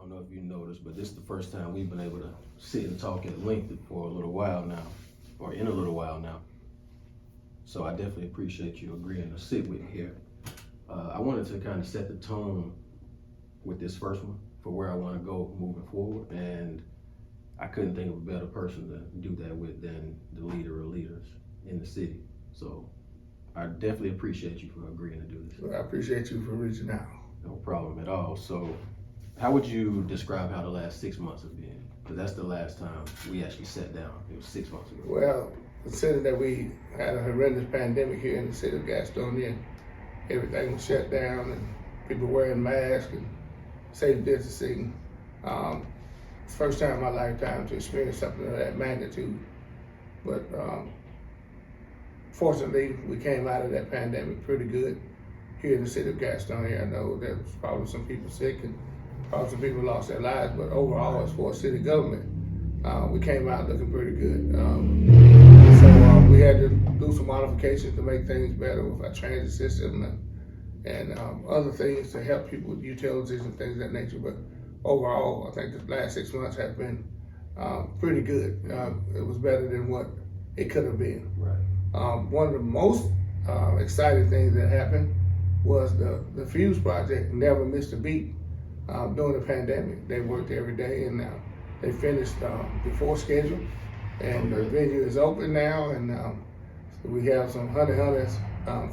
don't know if you noticed, but this is the first time we've been able to sit and talk at length for a little while now, or in a little while now. So I definitely appreciate you agreeing to sit with me here. I wanted to kind of set the tone with this first one for where I want to go moving forward, and I couldn't think of a better person to do that with than the leader of leaders in the city. So I definitely appreciate you for agreeing to do this. Well, I appreciate you for reaching out. No problem at all. So how would you describe how the last 6 months have been? Because that's the last time we actually sat down. It was 6 months ago. Well, considering that we had a horrendous pandemic here in the city of Gastonia, and everything was shut down and people wearing masks and safe distancing, it's the first time in my lifetime to experience something of that magnitude. But fortunately, we came out of that pandemic pretty good here in the city of Gastonia. I know there was probably some people sick and probably some people lost their lives, but overall, as for city government, we came out looking pretty good. So we had to do some modifications to make things better with our transit system and other things to help people with utilities and things of that nature. But overall, I think the last 6 months have been pretty good. It was better than what it could have been. Right. One of the most exciting things that happened was the Fuse project never missed a beat during the pandemic. They worked every day, and they finished before schedule. And the venue is open now, and so we have some Hunters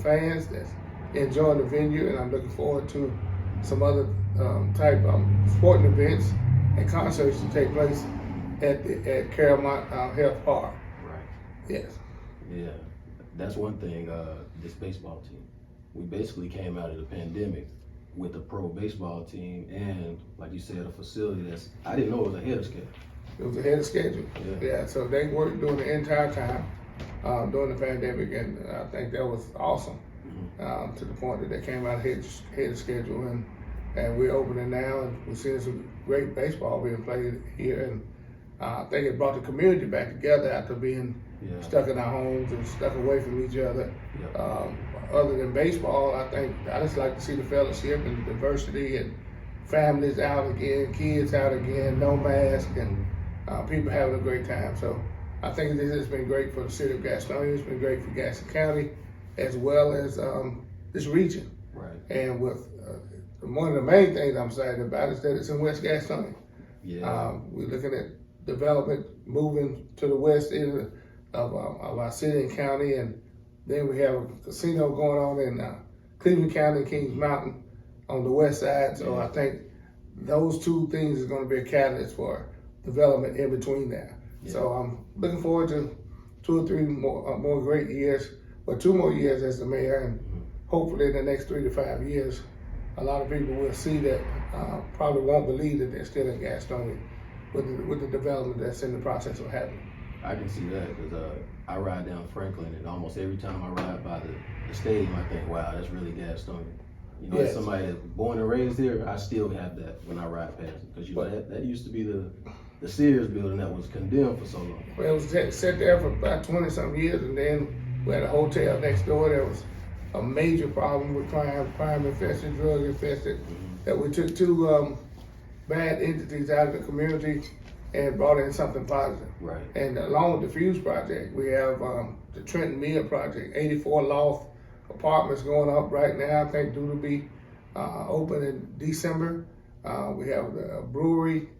fans that's enjoying the venue, and I'm looking forward to some other type of sporting events and concerts to take place at Caramount Health Park. Right. Yes. Yeah, that's one thing. This baseball team, we basically came out of the pandemic with a pro baseball team and, like you said, a facility that's, I didn't know it was ahead of schedule. It was ahead of schedule. Yeah. So they worked during the entire time during the pandemic, and I think that was awesome. To the point that they came out ahead of schedule, and we're opening now, and we're seeing some great baseball being played here, and I think it brought the community back together after being stuck in our homes and stuck away from each other. Other than baseball, I just like to see the fellowship and the diversity and families out again, kids out again, no mask, and people having a great time. So I think this has been great for the city of Gastonia. It's been great for Gaston County, as well as this region. Right. And with one of the main things I'm excited about is that it's in West Gastonia. Yeah. We're looking at development, moving to the west end of our city and county, and then we have a casino going on in Cleveland County, Kings Mountain on the west side. So I think those two things is going to be a catalyst for development in between there. So I'm looking forward to 2 or 3 more great years, or 2 more years as the mayor, and hopefully in the next 3 to 5 years, a lot of people will see that, probably won't believe that they're still in Gastonia with the development that's in the process of happening. I can see that because I ride down Franklin, and almost every time I ride by the stadium, I think, wow, that's really Gastonia. You know, as somebody that's born and raised here, I still have that when I ride past it, because you know that used to be the Sears building that was condemned for so long. Well, it was set there for about 20-something years, and then we had a hotel next door. There was a major problem with crime infested, drug infested, that we took 2 bad entities out of the community and brought in something positive. Right. And along with the Fuse project, we have the Trenton Mill project, 84 loft apartments going up right now. I think due to be open in December. We have the brewery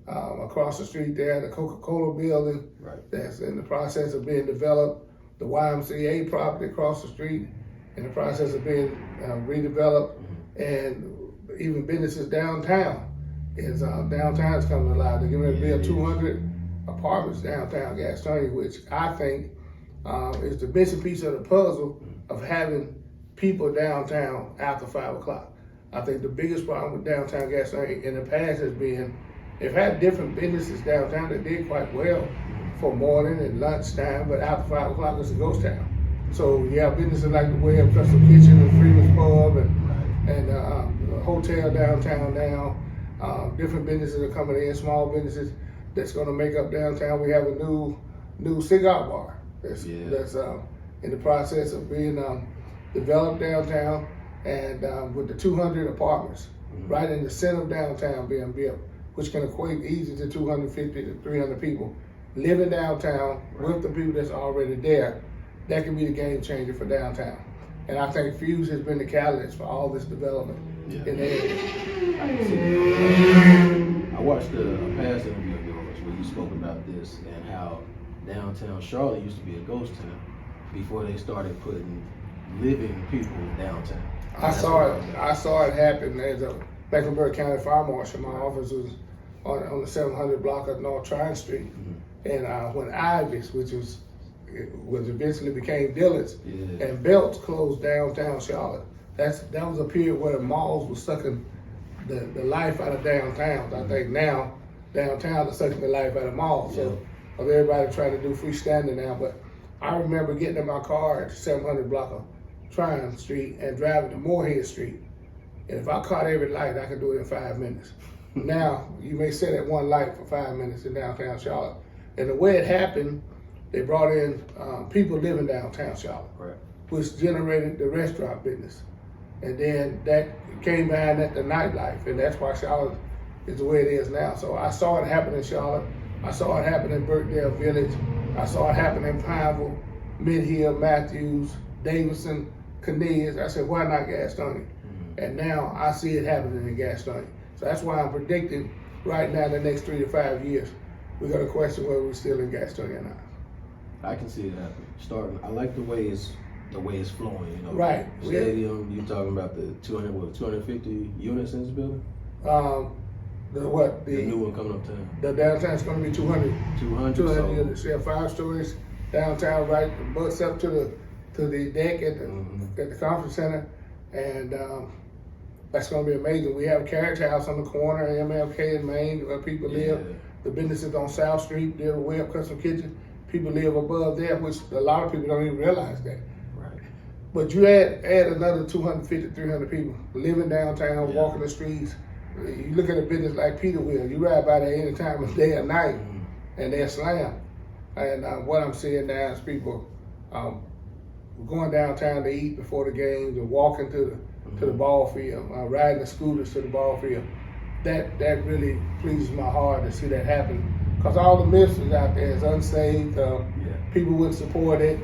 across the street there, the Coca-Cola building that's in the process of being developed, the YMCA property across the street in the process of being redeveloped, and even businesses downtown. Downtown is coming alive. They're going to build 200 apartments downtown Gastonia, which I think is the missing piece of the puzzle of having people downtown after 5 o'clock. I think the biggest problem with downtown Gastonia in the past has been, they've had different businesses downtown that did quite well for morning and lunchtime, but after 5 o'clock it's a ghost town. So you have businesses like the Way Up Custom Kitchen and Freeman's Pub and the hotel downtown now. Different businesses are coming in, small businesses that's going to make up downtown. We have a new cigar bar that's in the process of being developed downtown, and with the 200 apartments right in the center of downtown being built. which can equate easy to 250 to 300 people living downtown with the people that's already there. That can be the game changer for downtown. And I think Fuse has been the catalyst for all this development in the area. I can see that. I watched a past interview of yours where you spoke about this and how downtown Charlotte used to be a ghost town before they started putting living people downtown. I saw it happen as a Mecklenburg County Fire Marshal. My office was on the 700 block of North Tryon Street. And when Ivy's, which was eventually became Dillard's, and Belts closed downtown Charlotte, that was a period where the malls were sucking the life out of downtown. I think now downtown is sucking the life out of malls. So everybody trying to do freestanding now. But I remember getting in my car at the 700 block of Tryon Street and driving to Moorhead Street. And if I caught every light, I could do it in 5 minutes. Now, you may sit at one light for 5 minutes in downtown Charlotte. And the way it happened, they brought in people living downtown Charlotte, which generated the restaurant business. And then that came behind that the nightlife, and that's why Charlotte is the way it is now. So I saw it happen in Charlotte. I saw it happen in Birkdale Village. I saw it happen in Pineville, Mid-Hill, Matthews, Davidson, Cornelius. I said, why not Gastonia? And now I see it happening in Gastonia. So that's why I'm predicting right now, the next 3 to 5 years, we're gonna question whether we're still in Gastonia or not. I can see it happening. I like the way it's flowing, you know. Right. Stadium, you talking about the 250 units in this building? The new one coming uptown. The downtown's gonna be 200. 200 units. Yeah, 5 stories downtown, right, butts up to the deck at the conference center, and that's gonna be amazing. We have a Carriage House on the corner, MLK and Main, where people live. The businesses on South Street, Dear Web Custom Kitchen, people live above there, which a lot of people don't even realize that. Right. But you add another 250, 300 people living downtown, walking the streets. You look at a business like Peter Wheel, you ride by there any time of day or night, and they're slammed. And what I'm seeing now is people going downtown to eat before the games and walking to the ball field, riding the scooters to the ball field. That really pleases my heart to see that happen. Because all the myths is out there, it's unsaved, people wouldn't support it.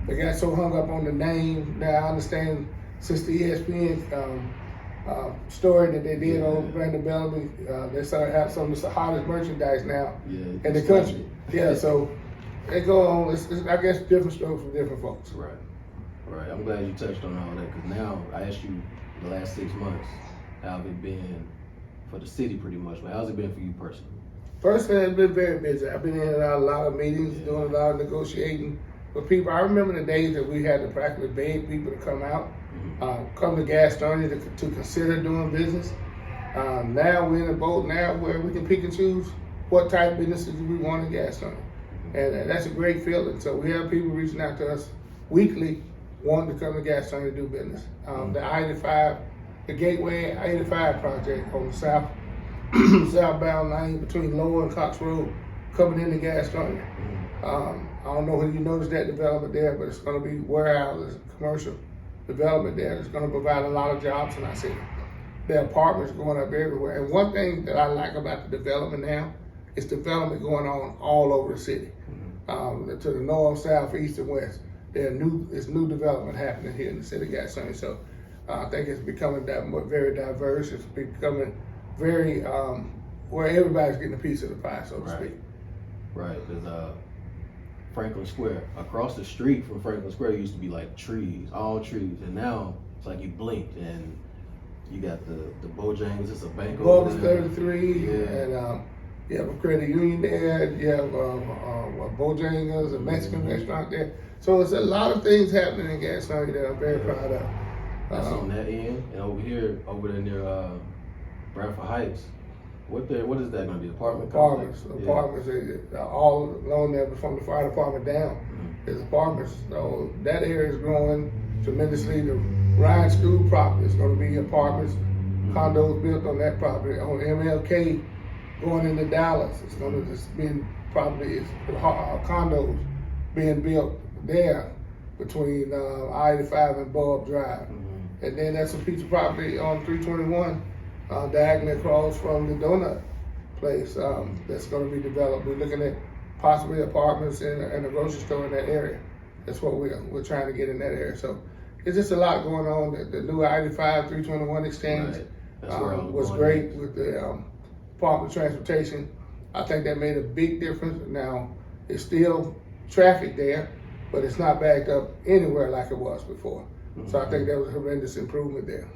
They got so hung up on the name. Now I understand since the ESPN story that they did on Brandon Bellamy, they started to have some of the hottest merchandise now in the country. So they go on, it's, I guess, different strokes for different folks. Right. I'm glad you touched on all that, because now I asked you the last 6 months, how have it been for the city pretty much, but how's it been for you personally? Personally, it's been very busy. I've been in and out of a lot of meetings, doing a lot of negotiating with people. I remember the days that we had to practically beg people to come out, come to Gastonia to consider doing business. Now we're in a boat now where we can pick and choose what type of businesses we want in Gastonia. And that's a great feeling. So we have people reaching out to us weekly wanting to come to Gastonia to do business. The I-85, the Gateway I-85 project on the southbound lane between Lower and Cox Road coming into Gastonia. I don't know if you noticed that development there, but it's going to be warehouses, commercial development there. It's going to provide a lot of jobs in our city. There are apartments going up everywhere. And one thing that I like about the development now is development going on all over the city. To the north, south, east, and west. There's new development happening here in the city of Gastonia. So I think it's becoming very diverse. It's becoming very, where everybody's getting a piece of the pie, so to speak. Right, because Franklin Square, across the street from Franklin Square used to be like trees, all trees, and now it's like you blinked and you got the Bojangles, it's a bank over there. 33, and you have a credit union there, you have Bojangles, a Mexican restaurant there. So it's a lot of things happening in Gastonia that I'm very proud of. That's on that end, and over there near Bradford Heights. What is that going to be? Apartments, all along there from the fire department down. There's apartments. So that area is growing tremendously. The Ryan School property is going to be apartments, condos built on that property. On MLK going into Dallas, it's going to just be property, condos being built there between I-85 and Bob Drive. And then that's a piece of property on 321 diagonally across from the donut place that's going to be developed. We're looking at possibly apartments and a grocery store in that area. That's what we're trying to get in that area. So it's just a lot going on. The new I-85 321 exchange was great with the Department of Transportation. I think that made a big difference. Now, it's still traffic there, but it's not backed up anywhere like it was before. Mm-hmm. So I think that was a horrendous improvement there.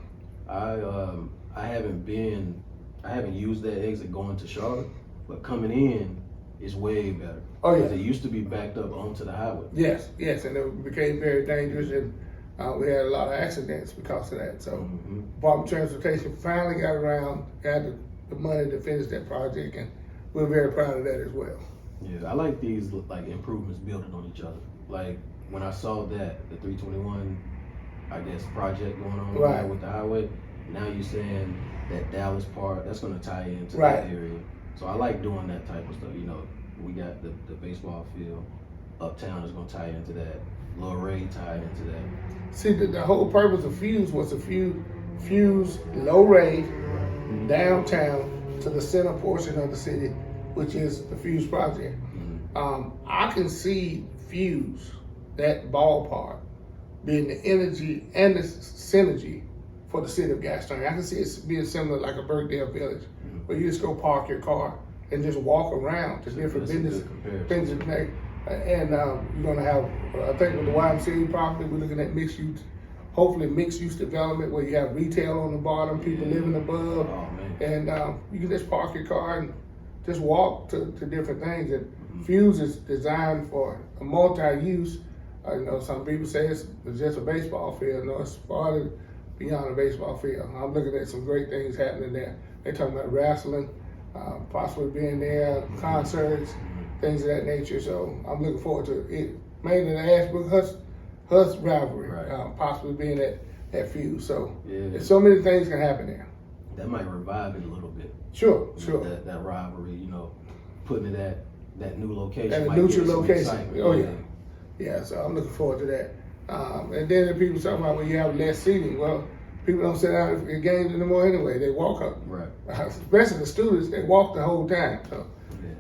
I haven't used that exit going to Charlotte, but coming in is way better. Oh yeah. It used to be backed up onto the highway. Yes, and it became very dangerous, and we had a lot of accidents because of that. So Department of Transportation finally got the money to finish that project, and we're very proud of that as well. Yeah, I like these improvements building on each other. Like when I saw that, the 321, I guess, project going on with the highway, now you're saying that Dallas part, that's gonna tie into that area. So I like doing that type of stuff. You know, we got the baseball field, Uptown is gonna tie into that, Lil Ray tie into that. See, the whole purpose of Fuse was to fuse Low Ray downtown to the center portion of the city, which is the Fuse project. I can see Fuse, that ballpark, being the energy and the synergy for the city of Gastonia. I can see it being similar like a Birkdale Village, where you just go park your car and just walk around to different business things that make. And you're gonna have, I think with the YMCA property, we're looking at mixed use, hopefully mixed use development where you have retail on the bottom, people living above, and you can just park your car and just walk to different things. And Fuse is designed for a multi-use. You know, some people say it's just a baseball field. No, it's farther beyond a baseball field. I'm looking at some great things happening there. They're talking about wrestling, possibly being there, concerts, things of that nature. So I'm looking forward to it. Mainly the Ashbrook-Hus rivalry, possibly being at Fuse. So there's so many things can happen there. That might revive it a little bit. Sure. That rivalry, you know, putting it at that new location. At a neutral location. Oh yeah. Yeah, so I'm looking forward to that. And then the people talking about when you have less seating. Well, people don't sit down at games anymore anyway. They walk up. Right. Especially the students, they walk the whole time. So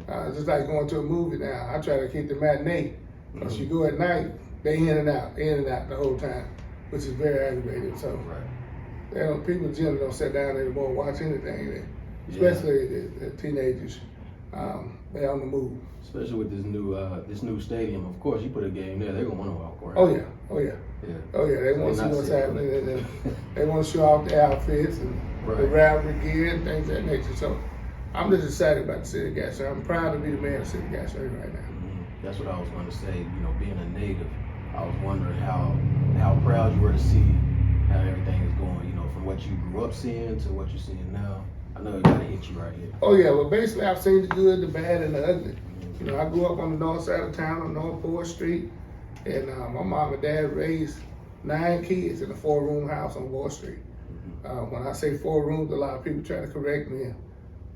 it's just like going to a movie now. I try to keep the matinee. Because you go at night, they in and out the whole time, which is very aggravating. So people generally don't sit down anymore and watch anything. Especially the teenagers. They're on the move. Especially with this new stadium. Of course, you put a game there, they're gonna want to walk around. Oh yeah. They want to see what's happening, and they want to show off their outfits and the rivalry gear and things of that nature. So I'm just excited about the city of Gastonia. I'm proud to be the mayor of the city of Gastonia right now. That's what I was going to say. You know, being a native, I was wondering how proud you were to see how everything is going. You know, from what you grew up seeing to what you're seeing now. I know it gotta hit you right here. Oh yeah, well basically I've seen the good, the bad, and the ugly. You know, I grew up on the north side of town on North 4th Street, and my mom and dad raised 9 kids in a 4-room house on Wall Street. When I say 4 rooms, a lot of people try to correct me and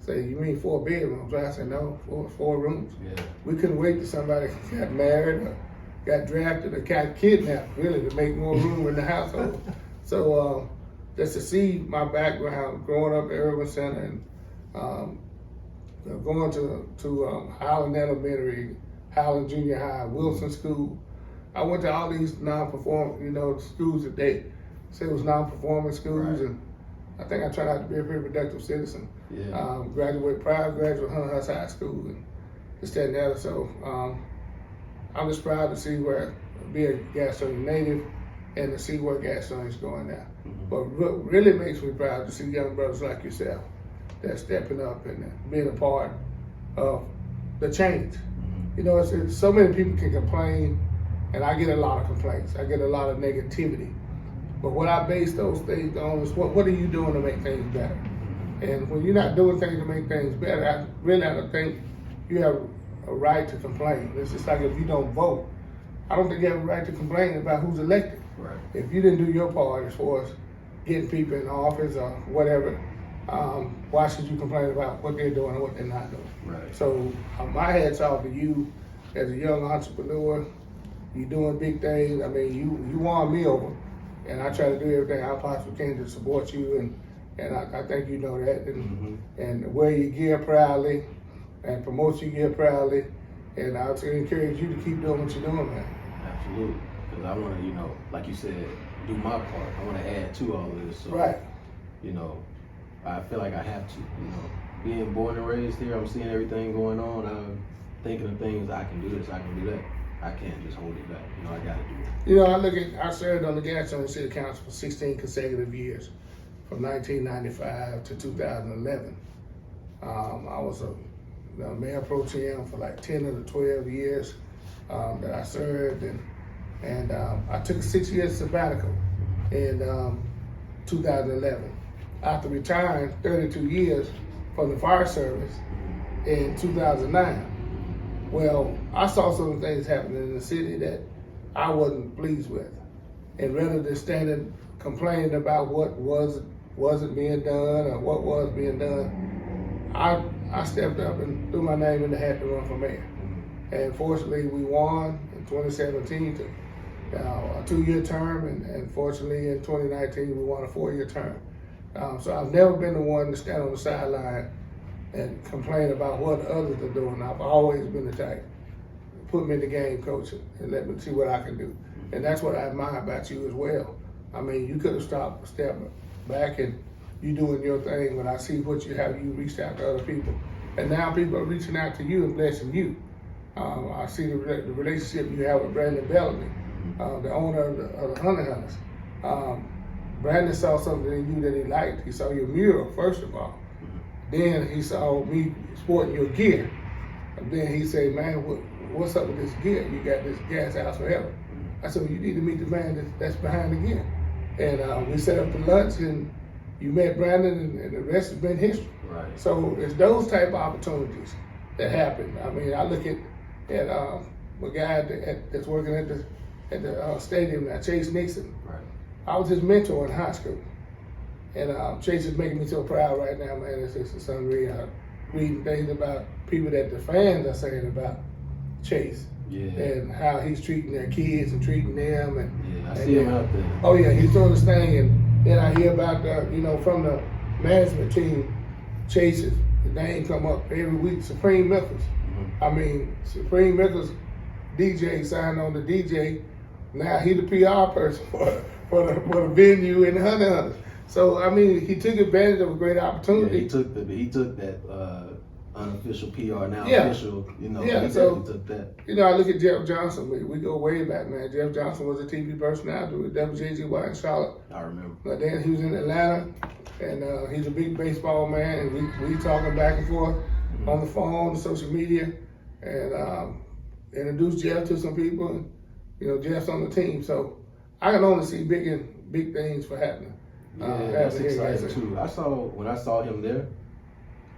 say, "You mean 4 bedrooms?" I say, "No, 4 rooms." Yeah. We couldn't wait till somebody got married or got drafted or got kidnapped, really, to make more room in the household. So just to see my background growing up at Urban Center and going to Highland Elementary, Highland Junior High, Wilson School. I went to all these non-performing, schools that they say was non-performing schools, and I think I turned out to be a very productive citizen. Graduate Hunter-Hus High School, and this, that, and the other. So I'm just proud to see be a Gastonia native and to see where Gastonia is going now. But what really makes me proud to see young brothers like yourself that's stepping up and being a part of the change. You know, it's so many people can complain, and I get a lot of complaints. I get a lot of negativity. But what I base those things on is what are you doing to make things better? And when you're not doing things to make things better, I don't think you have a right to complain. It's just like if you don't vote, I don't think you have a right to complain about who's elected. Right. If you didn't do your part as far as getting people in office or whatever, why should you complain about what they're doing and what they're not doing? Right. So my hat's off to you as a young entrepreneur. You're doing big things. I mean, you won me over, and I try to do everything I possibly can to support you and I think you know that, Mm-hmm. and wear your gear proudly, and promote your gear proudly, and I would encourage you to keep doing what you're doing, man. Absolutely. Because I want to, like you said, do my part. I want to add to all of this. So, Right. I feel like I have to. Being born and raised here, I'm seeing everything going on. I'm thinking of things. I can do this. I can do that. I can't just hold it back. I got to do it. I served on the Gastonia City Council for 16 consecutive years, from 1995 to 2011. I was a mayor pro tem for like 10 of the 12 years that I served, and I took a 6-year sabbatical in 2011. After retiring 32 years from the fire service in 2009. Well, I saw some things happening in the city that I wasn't pleased with. And rather than standing complaining about what wasn't being done or what was being done, I stepped up and threw my name in the hat to run for mayor. And fortunately, we won in 2017 to a 2-year term, and fortunately in 2019 we won a 4-year term. So I've never been the one to stand on the sideline and complain about what others are doing. I've always been the type, put me in the game, coach, and let me see what I can do. And that's what I admire about you as well. I mean, you could have stopped, stepped back, and you doing your thing, but I see what you reached out to other people. And now people are reaching out to you and blessing you. I see the relationship you have with Brandon Bellamy, the owner of the Hunter Hunters. Brandon saw something in you that he liked. He saw your mural, first of all. Then he saw me sporting your gear. And then he said, man, what's up with this gear? You got this gas house forever. I said, well, you need to meet the man that's behind the gear. And we set up the lunch, and you met Brandon, and the rest has been history. Right. So it's those type of opportunities that happen. I mean, I look at a guy that's working at the stadium now, Chase Nixon. Right. I was his mentor in high school. And Chase is making me so proud right now, man. It's unreal. Reading things about people that the fans are saying about Chase. Yeah. And how he's treating their kids and treating them. Yeah, I see him out there. Oh yeah, he's doing this thing. And then I hear about from the management team, Chase's name come up every week, Supreme Memphis. Mm-hmm. I mean, Supreme Memphis DJ signed on the DJ. Now he the PR person for the venue in the Hunter Hunters. So I mean, he took advantage of a great opportunity. Yeah, he took that unofficial PR, now Yeah. official. He so took that. I look at Jeff Johnson. We go way back, man. Jeff Johnson was a TV personality with WJGY in Charlotte. I remember. But then he was in Atlanta, and he's a big baseball man. And we talking back and forth on the phone, social media, and introduced Jeff to some people. And, Jeff's on the team, so I can only see big things for happening. Yeah, that's exciting too. When I saw him there,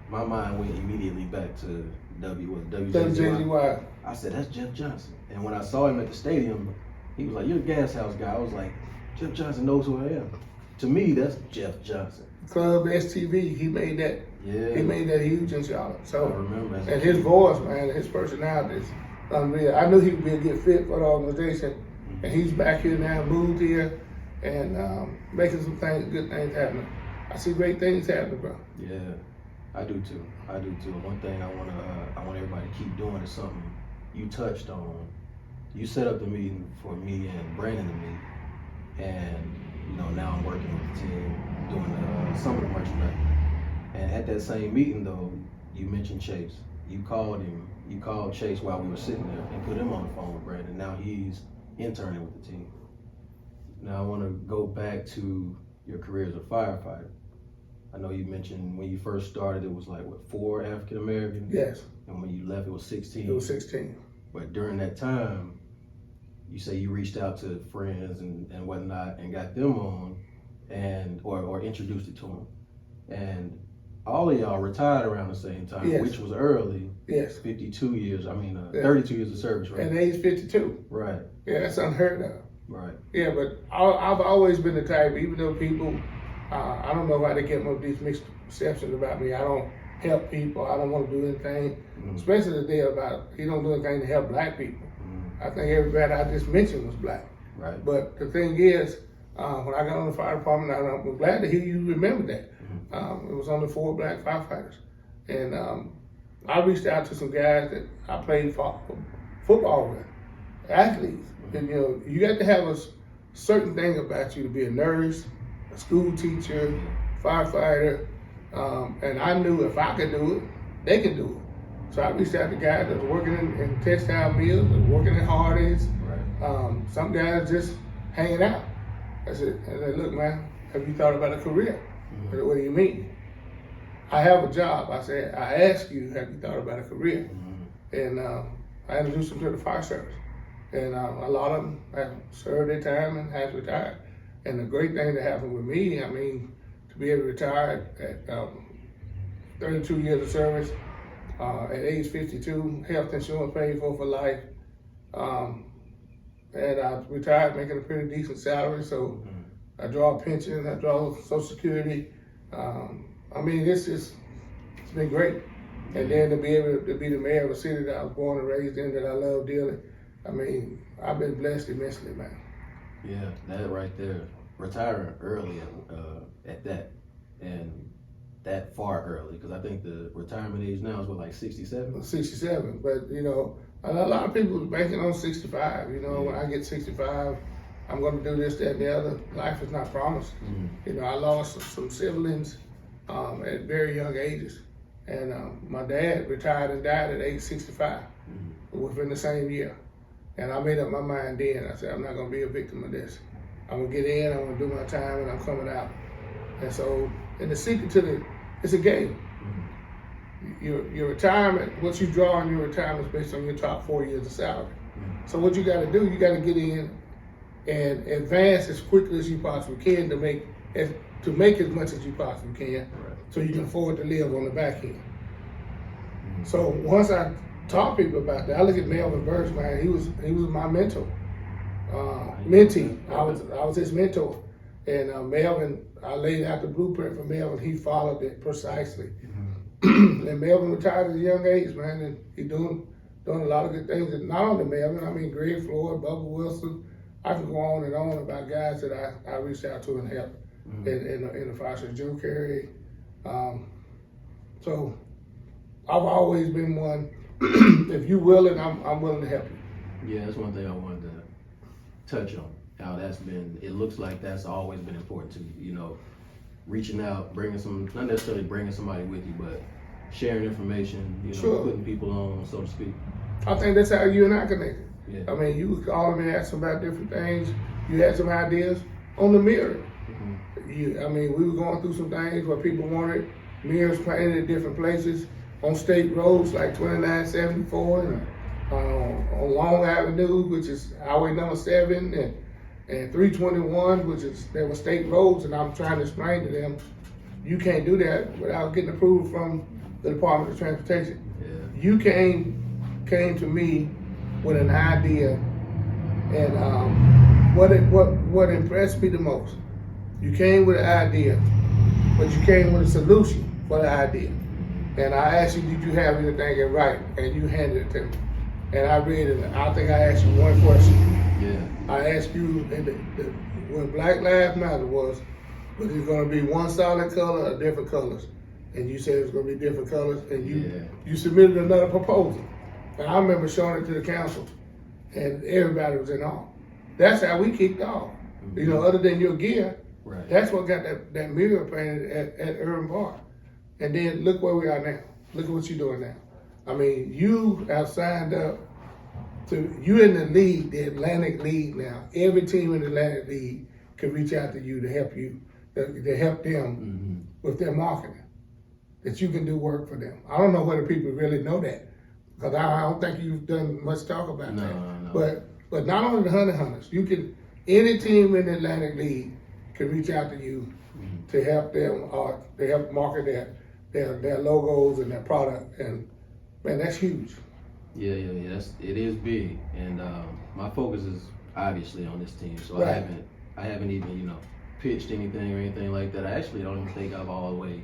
my mind went immediately back to WJGY. I said, that's Jeff Johnson. And when I saw him at the stadium, he was like, you're a gas house guy. I was like, Jeff Johnson knows who I am. To me, that's Jeff Johnson. Club STV, he made that. Yeah. He made that huge in Charlotte. So I remember. And his voice, man, his personality is unreal. I knew he would be a good fit for the organization, and he's back here now, moved here, and making some good things happen. I see great things happening, bro. Yeah, I do too. One thing I want everybody to keep doing is something you touched on. You set up the meeting for me and Brandon to meet, and now I'm working with the team doing some of the merchandise. And at that same meeting, though, you mentioned Chase. You called him. You called Chase while we were sitting there and put him on the phone with Brandon. Now he's interning with the team. Now I want to go back to your career as a firefighter. I know you mentioned when you first started, it was like, 4 African Americans? Yes. And when you left, it was 16? It was 16. But during that time, you say you reached out to friends and whatnot and got them on or introduced it to them. And all of y'all retired around the same time, yes. which was early. Yes. 32 years, 32 years of service, right? At age 52. Right. Yeah, that's unheard of. Right. Yeah, but I've always been the type, even though people, I don't know why they get up these mixed perceptions about me. I don't help people. I don't want to do anything, especially the deal about he don't do anything to help black people. I think everybody I just mentioned was black. Right. But the thing is, when I got on the fire department, I'm glad to hear you remember that. It was only 4 black firefighters. And I reached out to some guys that I played football with, athletes. And you got to have a certain thing about you to be a nurse, a school teacher, firefighter. And I knew if I could do it, they could do it. So I reached out to guys that was working in textile mills, that was working in Hardee's. Some guys just hanging out. I said, look, man, have you thought about a career? What do you mean? I have a job. I said, I asked you, have you thought about a career? And I introduced them to the fire service. And a lot of them have served their time and has retired. And the great thing that happened with me, I mean, to be able to retire at 32 years of service, at age 52, health insurance paid for life. And I retired making a pretty decent salary, so I draw a pension, I draw Social Security. I mean, it's been great. And then to be able to be the mayor of a city that I was born and raised in, that I love dearly, I mean, I've been blessed immensely, man. Yeah, that right there, retiring early at that, and that far early, because I think the retirement age now is what, like 67? 67, but a lot of people are banking on 65. When I get 65, I'm going to do this, that, and the other. Life is not promised. I lost some siblings at very young ages. And my dad retired and died at age 65 within the same year. And I made up my mind then. I said, I'm not going to be a victim of this. I'm going to get in, I'm going to do my time, and I'm coming out. And so, and the secret to it's a game. Your retirement, what you draw on your retirement is based on your top 4 years of salary. So what you got to do, you got to get in and advance as quickly as you possibly can to make as much as you possibly can, so you can afford to live on the back end. So once I taught people about that, I look at Melvin Burks, man. He was my mentor, mentee. I was his mentor, and Melvin, I laid out the blueprint for Melvin. He followed it precisely. And Melvin retired at a young age, man, and he's doing a lot of good things. And not only Melvin, I mean Greg Floyd, Bubba Wilson. I can go on and on about guys that I reached out to and helped in the fire service. Joe Carey. So I've always been one. If you willing, I'm willing to help you. Yeah, that's one thing I wanted to touch on. How that's been. It looks like that's always been important to you. Reaching out, not necessarily bringing somebody with you, but sharing information, Sure. Putting people on, so to speak. I think that's how you and I connected. Yeah. I mean, you was calling me, asking about different things. You had some ideas on the mirror. We were going through some things where people wanted mirrors planted at different places on state roads like 2974 and on Long Avenue, which is Highway number 7, and 321, there were state roads, and I'm trying to explain to them, you can't do that without getting approval from the Department of Transportation. Yeah. You came to me with an idea, and what impressed me the most, you came with an idea, but you came with a solution for the idea. And I asked you, did you have anything in writing? And you handed it to me. And I read it. I think I asked you one question. Yeah. I asked you when Black Lives Matter was it going to be one solid color or different colors? And you said it was going to be different colors. And you submitted another proposal. And I remember showing it to the council, and everybody was in awe. That's how we kicked off. Other than your gear, that's what got that mirror painted at Urban Park. And then look where we are now. Look at what you're doing now. I mean, you have signed up you're in the league, the Atlantic League now. Every team in the Atlantic League can reach out to you to help them with their marketing, that you can do work for them. I don't know whether people really know that, because I don't think you've done much talk about that. No. But not only the Honey Hunters, any team in the Atlantic League can reach out to you to help them or to help market their logos and their product, and man, that's huge. Yeah. It is big, and my focus is obviously on this team. So Right. I haven't even pitched anything or anything like that. I actually don't even think I've all the way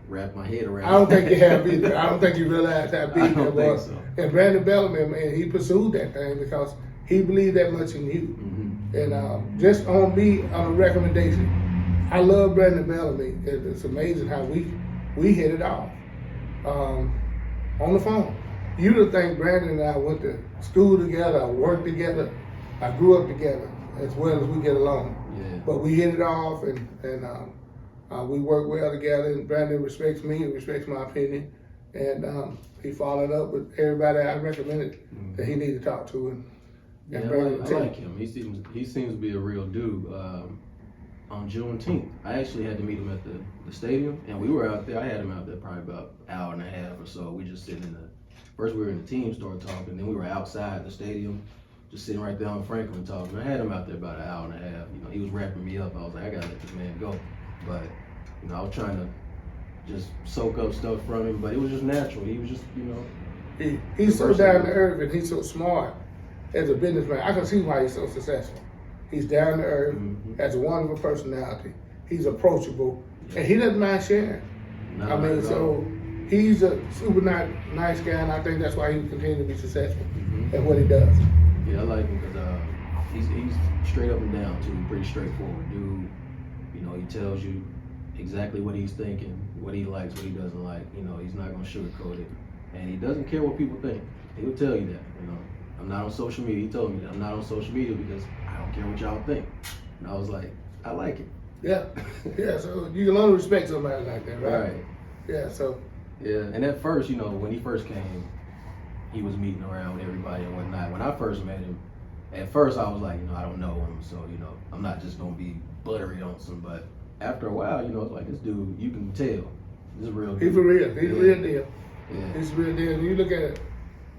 wrapped my head around. I don't think you have either. I don't think you realize how big I that don't think was. so. And Brandon Bellamy, man, he pursued that thing because he believed that much in you. And just on me, on a recommendation, I love Brandon Bellamy. It's amazing how we hit it off on the phone. You'd have think Brandon and I went to school together, worked together, I grew up together as well as we get along. Yeah. But we hit it off, and we work well together. And Brandon respects me and respects my opinion, and he followed up with everybody I recommended that he needed to talk to. And Yeah, I like him. He seems to be a real dude. On Juneteenth, I actually had to meet him at the stadium, and we were out there. I had him out there probably about an hour and a half or so. We just sitting in first we were in the team store talking, then we were outside the stadium, just sitting right there on Franklin talking. I had him out there about an hour and a half. You know, he was wrapping me up. I was like, I gotta let this man go. But, you know, I was trying to just soak up stuff from him, but it was just natural. He was just, you know. He's so down to earth and he's so smart as a businessman. I can see why he's so successful. He's down to earth, has a wonderful personality. He's approachable, and he doesn't mind sharing. I mean, so he's a super nice guy, and I think that's why he will continue to be successful at what he does. Yeah, I like him because he's straight up and down too, pretty straightforward dude. You know, he tells you exactly what he's thinking, what he likes, what he doesn't like. You know, he's not gonna sugarcoat it, and he doesn't care what people think. He will tell you that. You know, I'm not on social media. He told me that I'm not on social media because I don't care what y'all think. And I was like, I like it. Yeah, yeah. So you can only respect somebody like that, right? Right. Yeah. So. Yeah, and at first, you know, when he first came, he was meeting around with everybody and whatnot. When I first met him, at first I was like, you know, I don't know him, so, you know, I'm not just gonna be buttery on some. But after a while, you know, it's like, this dude, you can tell, this is real. He's for real. He's a real deal. Yeah. He's a real deal. And you look at it,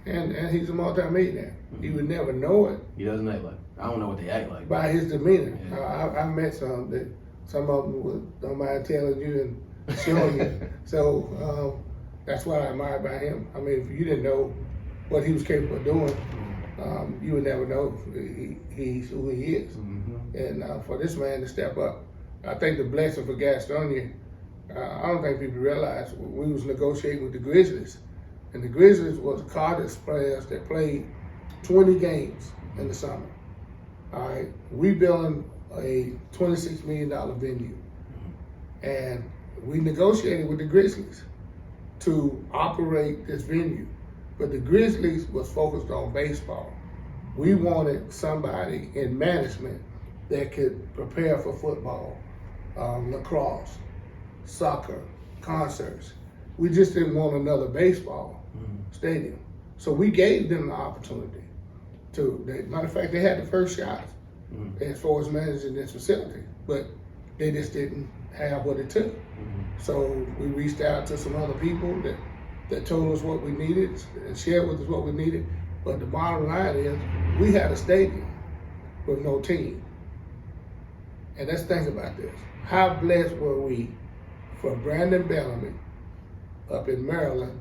and he's a multi-millionaire. You would never know it. He doesn't act like. I don't know what they act like. By his demeanor. Yeah. I met some that some of them don't mind telling you and showing you. So that's what I admire about him. I mean, if you didn't know what he was capable of doing, you would never know he's who he is. And for this man to step up, I think the blessing for Gastonia, I don't think people realize we was negotiating with the Grizzlies. And the Grizzlies was college players that played 20 games in the summer. All right, we building a $26 million venue. And we negotiated with the Grizzlies to operate this venue. But the Grizzlies was focused on baseball. We wanted somebody in management that could prepare for football, lacrosse, soccer, concerts. We just didn't want another baseball stadium. So we gave them the opportunity to, matter of fact, they had the first shot as far as managing this facility, but they just didn't have what it took. So we reached out to some other people that told us what we needed and shared with us what we needed. But the bottom line is we had a stadium with no team. And let's think about this. How blessed were we for Brandon Bellamy up in Maryland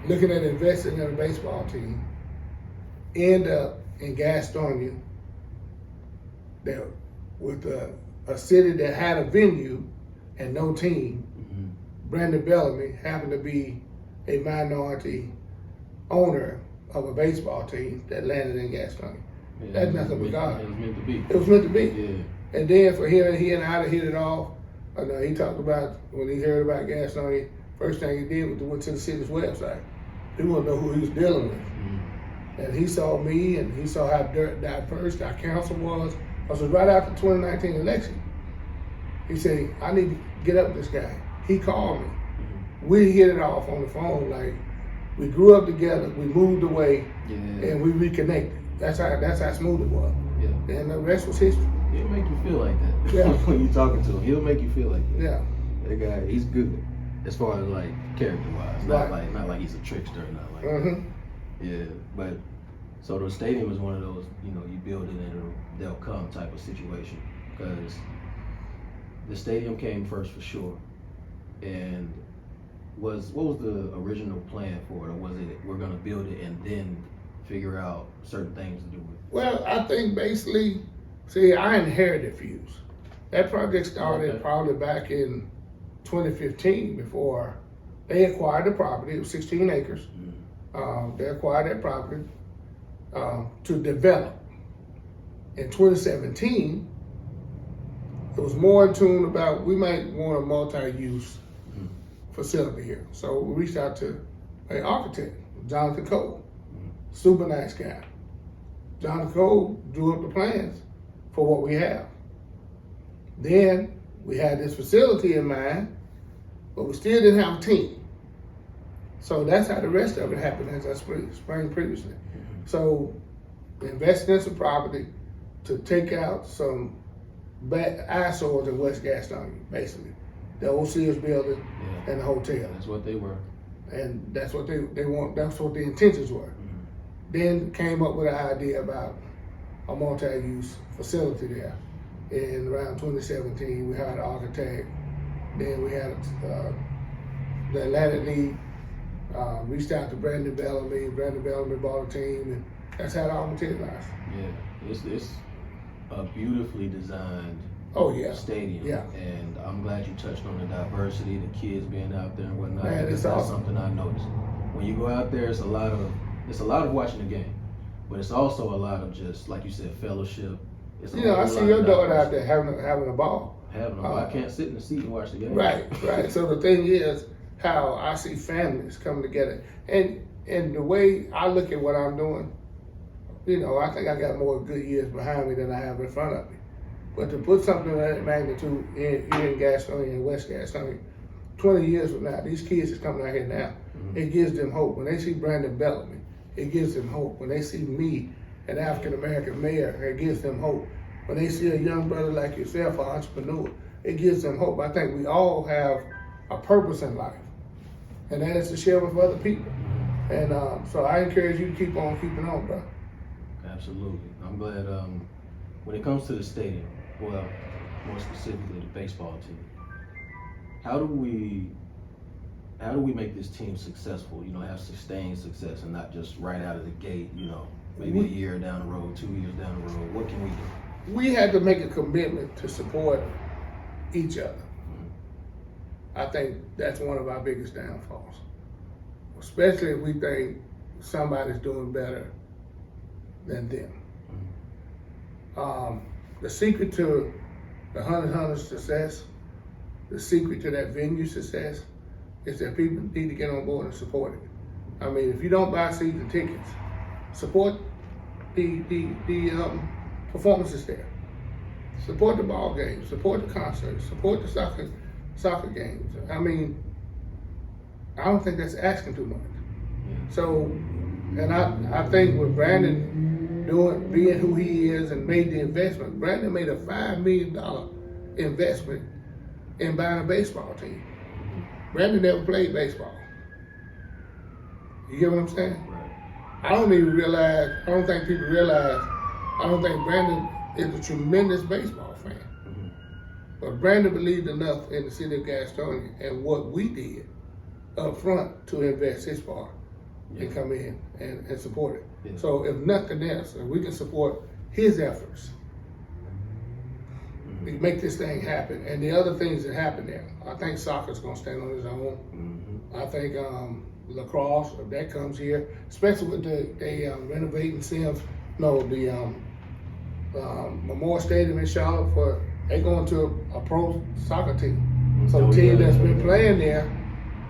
looking at investing in a baseball team, end up in Gastonia there with a city that had a venue and no team. Brandon Bellamy happened to be a minority owner of a baseball team that landed in Gastonia. Yeah, That's nothing but God. It was meant to be. It was meant to be. Yeah. And then for him, he and I to hit it off. He talked about when he heard about Gastonia, first thing he did was to went to the city's website. He wanted to know who he was dealing with. And he saw me and he saw how diverse our council was. I was right after the 2019 election. He said, I need to get up with this guy. He called me. We hit it off on the phone. Like, we grew up together, we moved away, and we reconnected. That's how smooth it was. Yeah. And the rest was history. He'll make you feel like that. Yeah. When you're talking to him, he'll make you feel like that. Yeah. That guy, he's good as far as like character-wise. Right. Not like he's a trickster, not like that. Yeah, but so the stadium is one of those, you know, you build it and they'll come type of situation, because the stadium came first for sure. And what was the original plan for it, or was it we're gonna build it and then figure out certain things to do with it? Well, I think basically, see, I inherited Fuse. That project started probably back in 2015 before they acquired the property. It was 16 acres. They acquired that property to develop. In 2017, it was more in tune about we might want a multi-use facility here. So we reached out to an architect, Jonathan Cole, super nice guy. Jonathan Cole drew up the plans for what we have. Then we had this facility in mind, but we still didn't have a team. So that's how the rest of it happened, as I explained previously. So we invested in some property to take out some bad eyesores in West Gastonia, basically. The old Sears building and the hotel. That's what they were. And that's what they want, that's what the intentions were. Then came up with an idea about a multi-use facility there. In around 2017, we hired an architect. Then we had the Atlantic League reached out to Brandon Bellamy. Brandon Bellamy bought a team, and that's how it all materialized. Yeah, it's a beautifully designed stadium. Yeah. And I'm glad you touched on the diversity, the kids being out there and whatnot. Man, it's that's awesome. something I noticed. When you go out there, it's a lot of watching the game, but it's also a lot of just, like you said, fellowship. It's I see your daughter out there having a ball. I can't sit in the seat and watch the game. Right. So the thing is, how I see families coming together, and the way I look at what I'm doing, I think I got more good years behind me than I have in front of me. But to put something of that magnitude here in Gastonia and West Gastonia, 20 years from now, these kids is coming out here now. It gives them hope. When they see Brandon Bellamy, it gives them hope. When they see me, an African-American mayor, it gives them hope. When they see a young brother like yourself, an entrepreneur, it gives them hope. I think we all have a purpose in life, and that is to share with other people. And so I encourage you to keep on keeping on, bro. Absolutely. I'm glad when it comes to the stadium, well, more specifically the baseball team, how do we make this team successful, have sustained success and not just right out of the gate, maybe a year down the road, 2 years down the road? What can we do? We had to make a commitment to support each other. I think that's one of our biggest downfalls, especially if we think somebody's doing better than them. The secret to the Hunters success, the secret to that venue success, is that people need to get on board and support it. I mean, if you don't buy season tickets, support the performances there. Support the ball games, support the concerts, support the soccer games. I mean, I don't think that's asking too much. So, and I think with Brandon being who he is and made the investment, Brandon made a $5 million investment in buying a baseball team. Brandon never played baseball. You get what I'm saying? Right. I don't think people realize, I don't think Brandon is a tremendous baseball fan. But Brandon believed enough in the city of Gastonia and what we did up front to invest his part and come in and support it. Yeah. So if nothing else, if we can support his efforts, we make this thing happen. And the other things that happen there, I think soccer's gonna stand on its own. I think lacrosse, if that comes here, especially with the renovating the Memorial Stadium in Charlotte, they going to a pro soccer team. So the team that's been playing there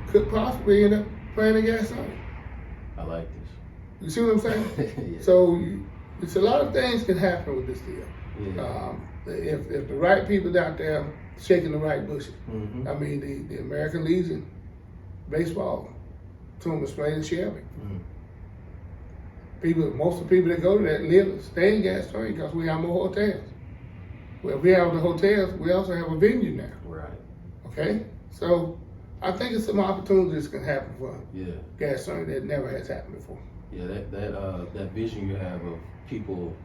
could possibly end up playing in Gastonia. I like this. You see what I'm saying? Yeah. So it's a lot of things can happen with this deal. Yeah. If the right people out there shaking the right bushes. I mean, the American Legion baseball team is playing in Shelby. Most of the people that go to that stay in Gastonia because we have more hotels. Well, if we have the hotels, we also have a venue now. Right. Okay? So I think it's some opportunities can happen for Gastonia that never has happened before. Yeah, that vision you have of people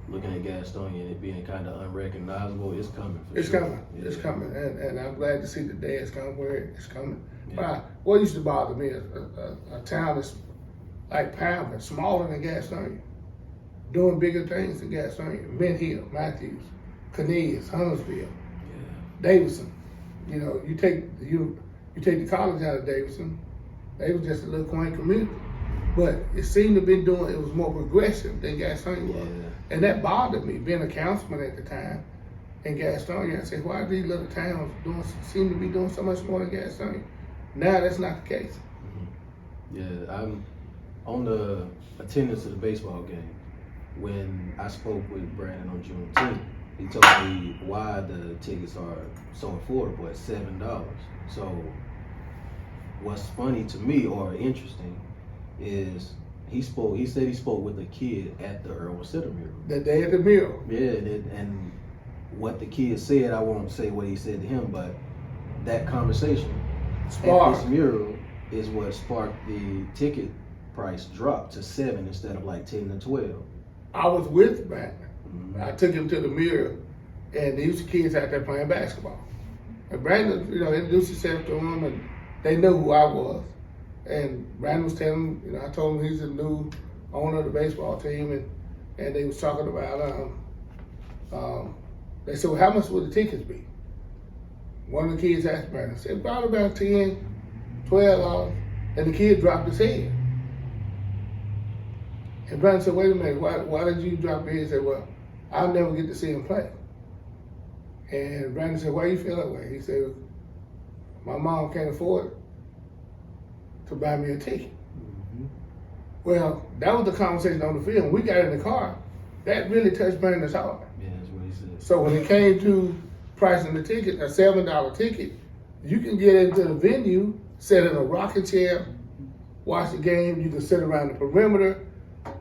looking at Gastonia and it being kind of unrecognizable, it's coming. It's coming. Yeah. It's coming. And I'm glad to see the day it's coming where it's coming. Yeah. What used to bother me is a town that's like Palmer, smaller than Gastonia, doing bigger things than Gastonia. Mint Hill, Matthews, Cornelius, Huntersville, Davidson. You take the college out of Davidson, they was just a little quaint community. But it seemed to be it was more progressive than Gastonia was. And that bothered me, being a councilman at the time in Gastonia. I said, why are these little towns seem to be doing so much more than Gastonia? Now that's not the case. Yeah, I'm on the attendance of the baseball game. When I spoke with Brandon on Juneteenth, he told me why the tickets are so affordable at $7. So what's funny to me or interesting is he said he spoke with a kid at the Irwin Center mural. The day at the mural. Yeah, and what the kid said, I won't say what he said to him, but that conversation at this mural is what sparked the ticket price drop to 7 instead of like 10 to 12. I was with Brandon. I took him to the mural, and these kids out there playing basketball. And Brandon, introduced himself to them, and they knew who I was. And Brandon was telling them, I told him he's the new owner of the baseball team, and they was talking about, they said, well, how much would the tickets be? One of the kids asked Brandon, said, probably about $10, $12, and the kid dropped his head. And Brandon said, wait a minute, why did you drop your head? He said, well, I'll never get to see him play. And Brandon said, why you feel that way? He said, my mom can't afford to buy me a ticket. Well, that was the conversation on the field. When we got in the car, that really touched Brandon's heart. Yeah, that's what he said. So when it came to pricing the ticket, a $7 ticket, you can get into the venue, sit in a rocking chair, watch the game. You can sit around the perimeter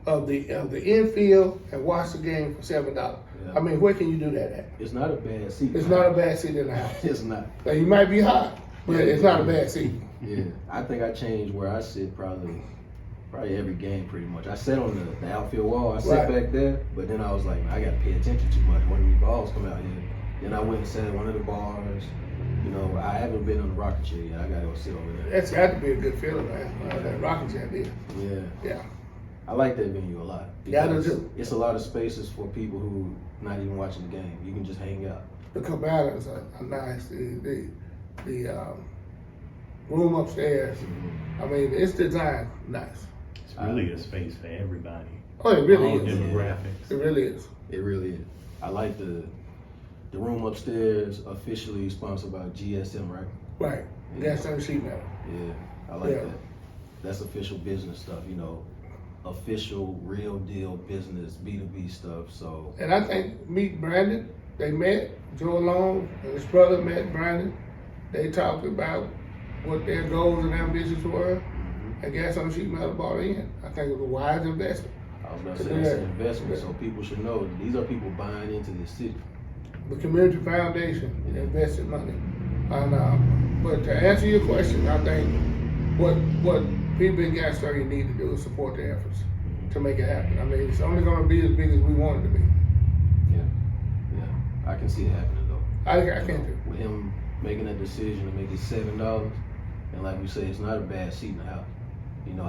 of the infield and watch the game for $7. Yeah. I mean, where can you do that at? It's not a bad seat. It's not a bad seat in the house. It's not. Now, you might be hot, but it's not a bad seat. Yeah, I think I changed where I sit probably every game pretty much. I sat on the outfield wall. I sit back there, but then I was like, I got to pay attention too much. When these balls come out here, then I went and sat at one of the bars. I haven't been on the rocking chair yet. I got to go sit over there. That's got to be a good feeling, man. That rocking chair there. Yeah. Yeah. I like that venue a lot. Yeah, I do too. It's a lot of spaces for people who not even watching the game. You can just hang out. The cabanas are nice. The room upstairs. I mean, it's designed nice. It's really a space for everybody. Oh, it really All is. demographics. It really is. It really is. I like the room upstairs, officially sponsored by GSM, right? Right. Gastonia sheet metal. Yeah, I like that. That's official business stuff, official, real deal business, B2B stuff. So. And I think meet Brandon. They met. Joe Long and his brother met Brandon. They talked about what their goals and ambitions were. And Gastonia sheet metal bought in. I think it was a wise investment. I was going to say that's an investment, so people should know that these are people buying into this city. The community foundation invested money. And, but to answer your question, I think what people in Gastonia need to do is support the efforts to make it happen. I mean, it's only going to be as big as we want it to be. Yeah, I can see it happening though. I can do. With him making that decision to make it $7, and like you say, it's not a bad seat in the house.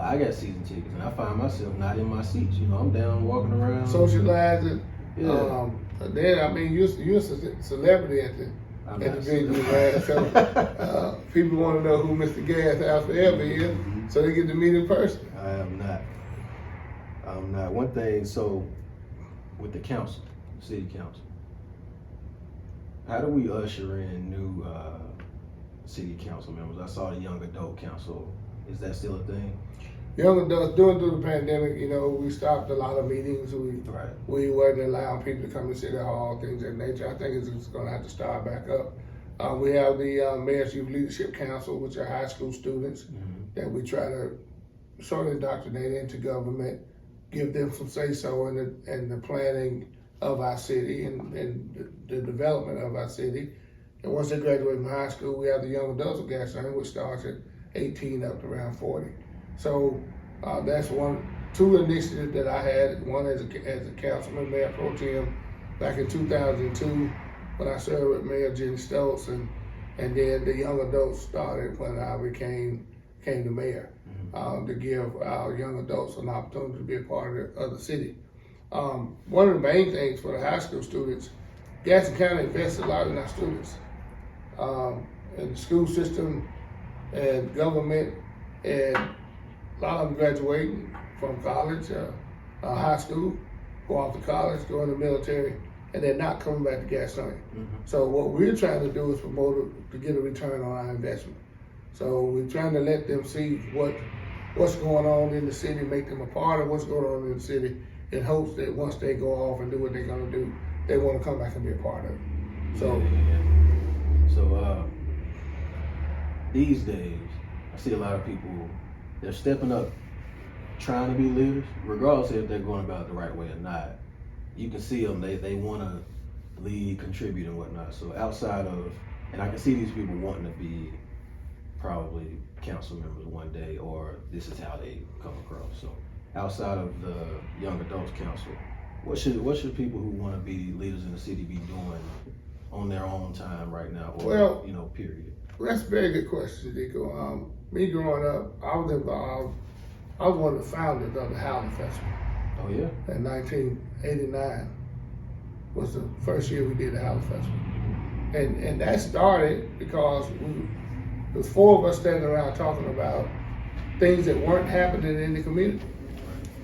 I got season tickets, and I find myself not in my seats. I'm down walking around, socializing. Yeah. Then I mean, you're a celebrity at the venue, man. So people want to know who Mr. Gas House Forever is, so they get to meet in person. I'm not. One thing, so with the council, city council, how do we usher in new city council members? I saw the young adult council. Is that still a thing? Young adults, through the pandemic, we stopped a lot of meetings. We wasn't allowing people to come to City Hall, things of that nature. I think it's just going to have to start back up. We have the Mayor's Youth Leadership Council, which are high school students that we try to sort of indoctrinate into government, give them some say-so in the planning of our city and the development of our city. And once they graduate from high school, we have the Young Adults of Gastonia, which starts at 18 up to around 40. So that's two initiatives that I had. One as a councilman, Mayor Pro Tem, back in 2002 when I served with Mayor Jenny Stoltz, and then the young adults started when I became the mayor to give our young adults an opportunity to be a part of the city. One of the main things for the high school students, Gaston County invests a lot in our students, in the school system and government, and a lot of them graduating from college, high school, go off to college, go in the military, and they're not coming back to Gastonia. So what we're trying to do is promote it to get a return on our investment. So we're trying to let them see what's going on in the city, make them a part of what's going on in the city, in hopes that once they go off and do what they're gonna do, they wanna come back and be a part of it. So, So these days, I see a lot of people, they're stepping up, trying to be leaders, regardless if they're going about it the right way or not. You can see them, they want to lead, contribute, and whatnot. So outside of, and I can see these people wanting to be probably council members one day, or this is how they come across. So outside of the Young Adults Council, what should people who want to be leaders in the city be doing on their own time right now, or Well, period? well, that's a very good question, Dico. Me growing up, I was involved. I was one of the founders of the Howling Festival. Oh yeah. In 1989 was the first year we did the Howling Festival, and that started because there was 4 of us standing around talking about things that weren't happening in the community,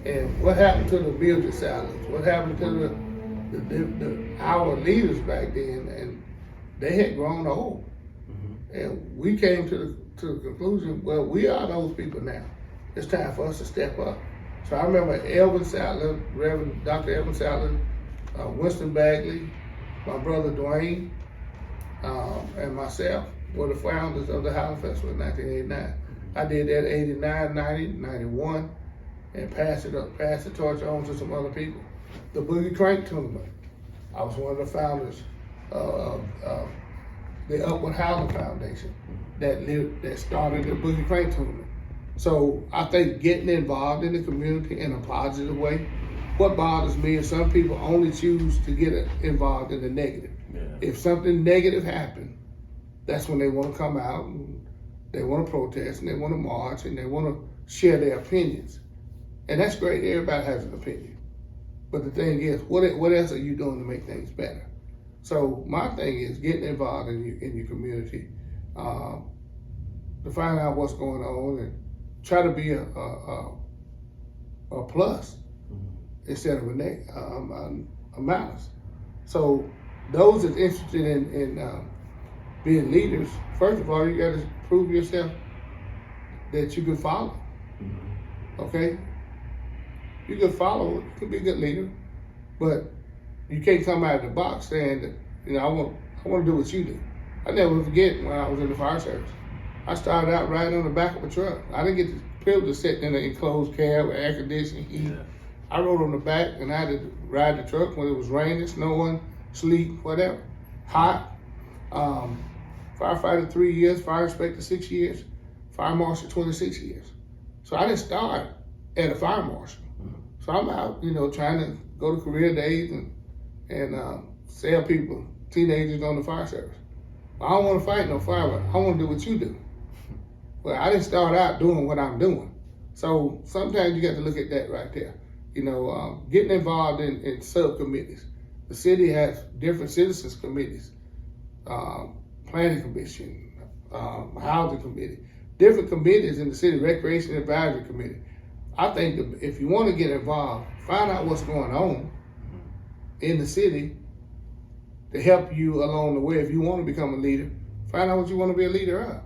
and what happened to the building salaries, what happened to our leaders back then, and they had grown old, and we came to the conclusion, well, we are those people now. It's time for us to step up. So I remember Elvin Sattler, Reverend Dr. Elvin Sattler, Winston Bagley, my brother Dwayne, and myself were the founders of the Howling Festival in 1989. I did that 89, 90, 91, and passed the torch on to some other people. The Boogie Crank Tournament, I was one of the founders of the Upward Howling Foundation that started the Boogie Crank Tournament. So I think getting involved in the community in a positive way. What bothers me is some people only choose to get involved in the negative. Yeah. If something negative happened, that's when they want to come out and they want to protest and they want to march and they want to share their opinions. And that's great. Everybody has an opinion. But the thing is, what else are you doing to make things better? So my thing is getting involved in your community to find out what's going on and try to be a plus instead of a minus. So those that's interested in being leaders, first of all, you got to prove yourself that you can follow. Okay, you can follow. You can be a good leader, but you can't come out of the box saying that I want to do what you do. I never forget when I was in the fire service. I started out riding on the back of a truck. I didn't get the privilege of sitting in an enclosed cab with air conditioning, heat. Yeah. I rode on the back and I had to ride the truck when it was raining, snowing, sleet, whatever. Hot. Firefighter 3 years, fire inspector 6 years, fire marshal 26 years. So I didn't start at a fire marshal. So I'm out, trying to go to career days and sell people, teenagers on the fire service. I don't want to fight no fire, I want to do what you do. Well, I didn't start out doing what I'm doing. So sometimes you got to look at that right there. Getting involved in subcommittees. The city has different citizens committees, planning commission, housing committee, different committees in the city, recreation advisory committee. I think that if you want to get involved, find out what's going on in the city to help you along the way. If you want to become a leader, find out what you want to be a leader of.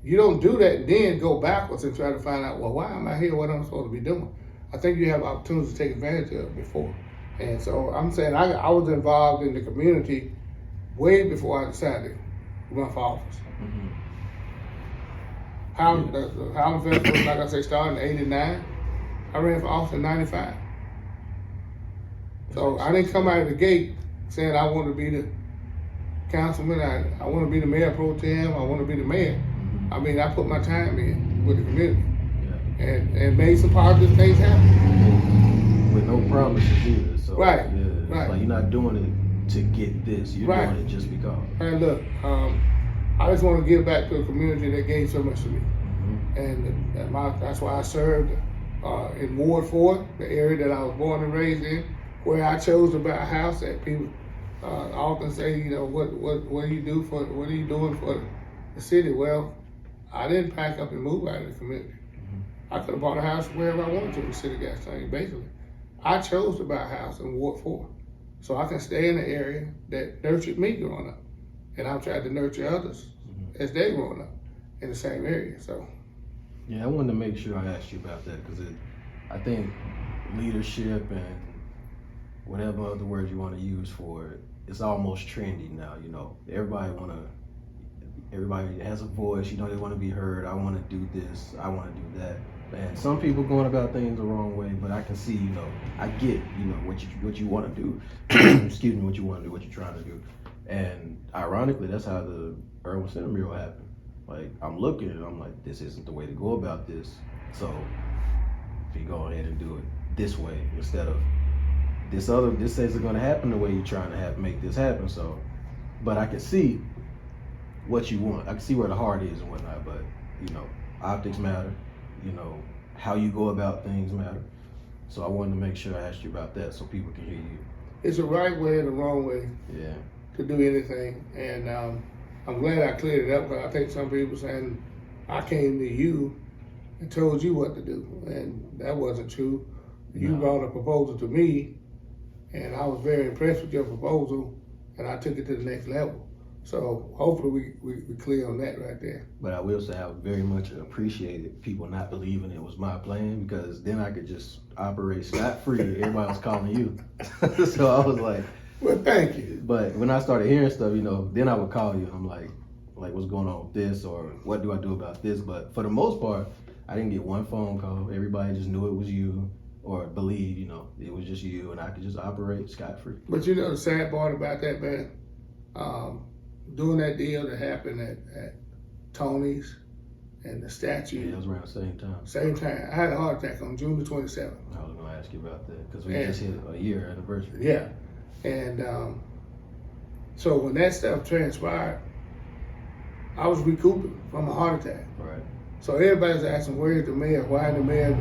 You don't do that and then go backwards and try to find out, well, why am I here? What I'm supposed to be doing? I think you have opportunities to take advantage of before. And so I'm saying I was involved in the community way before I decided to run for office. The Howling Festival, like I say, started in 89. I ran for office in 95. So I didn't come out of the gate saying I want to be the councilman, I want to be the mayor pro tem, I want to be the mayor. I mean, I put my time in with the community and made some positive things happen. With no promises either. So, right. It's like you're not doing it to get this, you're doing it just because. And look, I just want to give back to a community that gave so much to me. And that's why I served in Ward 4, the area that I was born and raised in, where I chose to buy a house that people often say, what do you do what are you doing for the city? Well, I didn't pack up and move out of the community. I could have bought a house wherever I wanted to in the city of Gastonia, basically. I chose to buy a house in Ward 4. so I can stay in the area that nurtured me growing up, and I've tried to nurture others as they're growing up in the same area. So Yeah, I wanted to make sure I asked you about that because I think leadership and whatever other words you want to use for it, it's almost trendy now. You know, everybody has a voice. You know, they want to be heard. I want to do this. I want to do that. And some people going about things the wrong way, but I can see, you know, I get, you know, what you want to do. Excuse me, what you want to do, what you're trying to do. And ironically, that's how the Urban Center mural happened. Like, I'm looking and I'm like, this isn't the way to go about this. So, if you go ahead and do it this way instead of this isn't going to happen the way you're trying to make this happen. So, but I can see what you want. I can see where the heart is and whatnot. But you know, optics matter. You know, how you go about things matter. So I wanted to make sure I asked you about that so people can hear you. it's a right way and a wrong way Yeah. to do anything, and I'm glad I cleared it up because I think some people saying I came to you and told you what to do, and that wasn't true. You No. brought a proposal to me, and I was very impressed with your proposal, and I took it to the next level. So hopefully we clear on that right there. But I will say I very much appreciated people not believing it was my plan because then I could just operate scot-free. Everybody was calling you. So I was like, Well, thank you. but when I started hearing stuff, you know, then I would call you and I'm like what's going on with this or what do I do about this? But for the most part, I didn't get one phone call. Everybody just knew it was you or believed, you know, it was just you and I could just operate scot-free. But you know the sad part about that, man, doing that deal that happened at Tony's and the Yeah, statue, it was around the same time, I had a heart attack on June the 27th. I was going to ask you about that because we Yeah. just hit a year anniversary. Yeah. And so when that stuff transpired, I was recouping from a heart attack. Right. So everybody's asking, where's the mayor? Why the mayor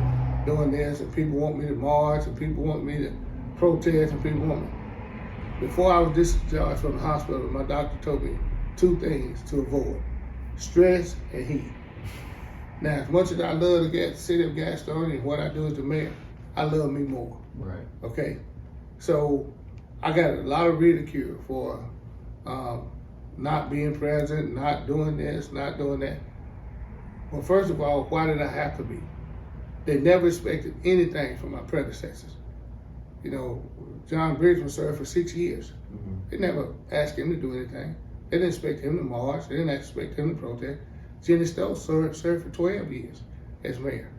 doing this? And people want me to march, and people want me to protest, and people want me. Before I was discharged from the hospital, my doctor told me two things to avoid: stress and heat. Now, as much as I love the city of Gastonia and what I do as the mayor, I love me more. Right. Okay, so I got a lot of ridicule for not being present, not doing this, not doing that. Well, first of all, why did I have to be? They never expected anything from my predecessors. You know, John Bridgman served for 6 years. Mm-hmm. They never asked him to do anything. They didn't expect him to march. They didn't expect him to protest. Jenny Stokes served for 12 years as mayor.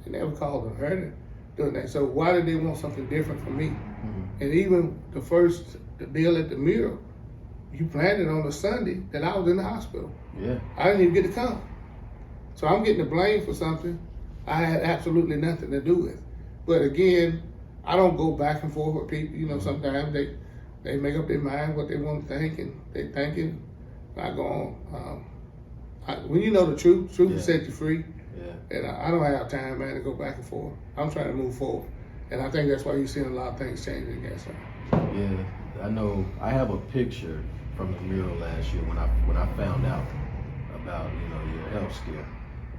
They never called on her to do that. So why did they want something different from me? Mm-hmm. And even the deal at the mural, you planned it on a Sunday that I was in the hospital. Yeah. I didn't even get to come. So I'm getting the blame for something I had absolutely nothing to do with. But again, I don't go back and forth with people. You know, sometimes they make up their mind what they want to think, and they thinking, I go on. When you know the truth will set you free. Yeah. And I don't have time, man, to go back and forth. I'm trying to move forward. And I think that's why you're seeing a lot of things changing against them. Yeah, I know. I have a picture from the mural last year when I found out about, you know, your health scare,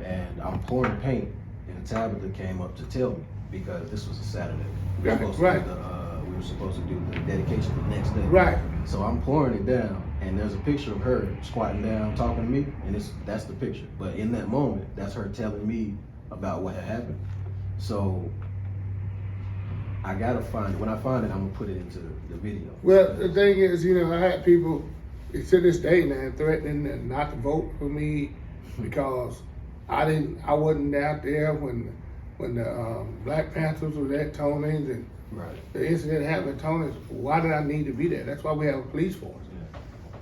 and I'm pouring paint, and Tabitha came up to tell me because this was a Saturday. We were supposed to do the dedication the next day. Right. So I'm pouring it down, and there's a picture of her squatting down, talking to me, and that's the picture. But in that moment, that's her telling me about what had happened. So I gotta find it. When I find it, I'm gonna put it into the video. Well, the thing is, you know, I had people to this day, man, threatening not to vote for me because I wasn't out there when the Black Panthers was at Tony's and Right. the incident happened at Tony's. Why did I need to be there? That's why we have a police force.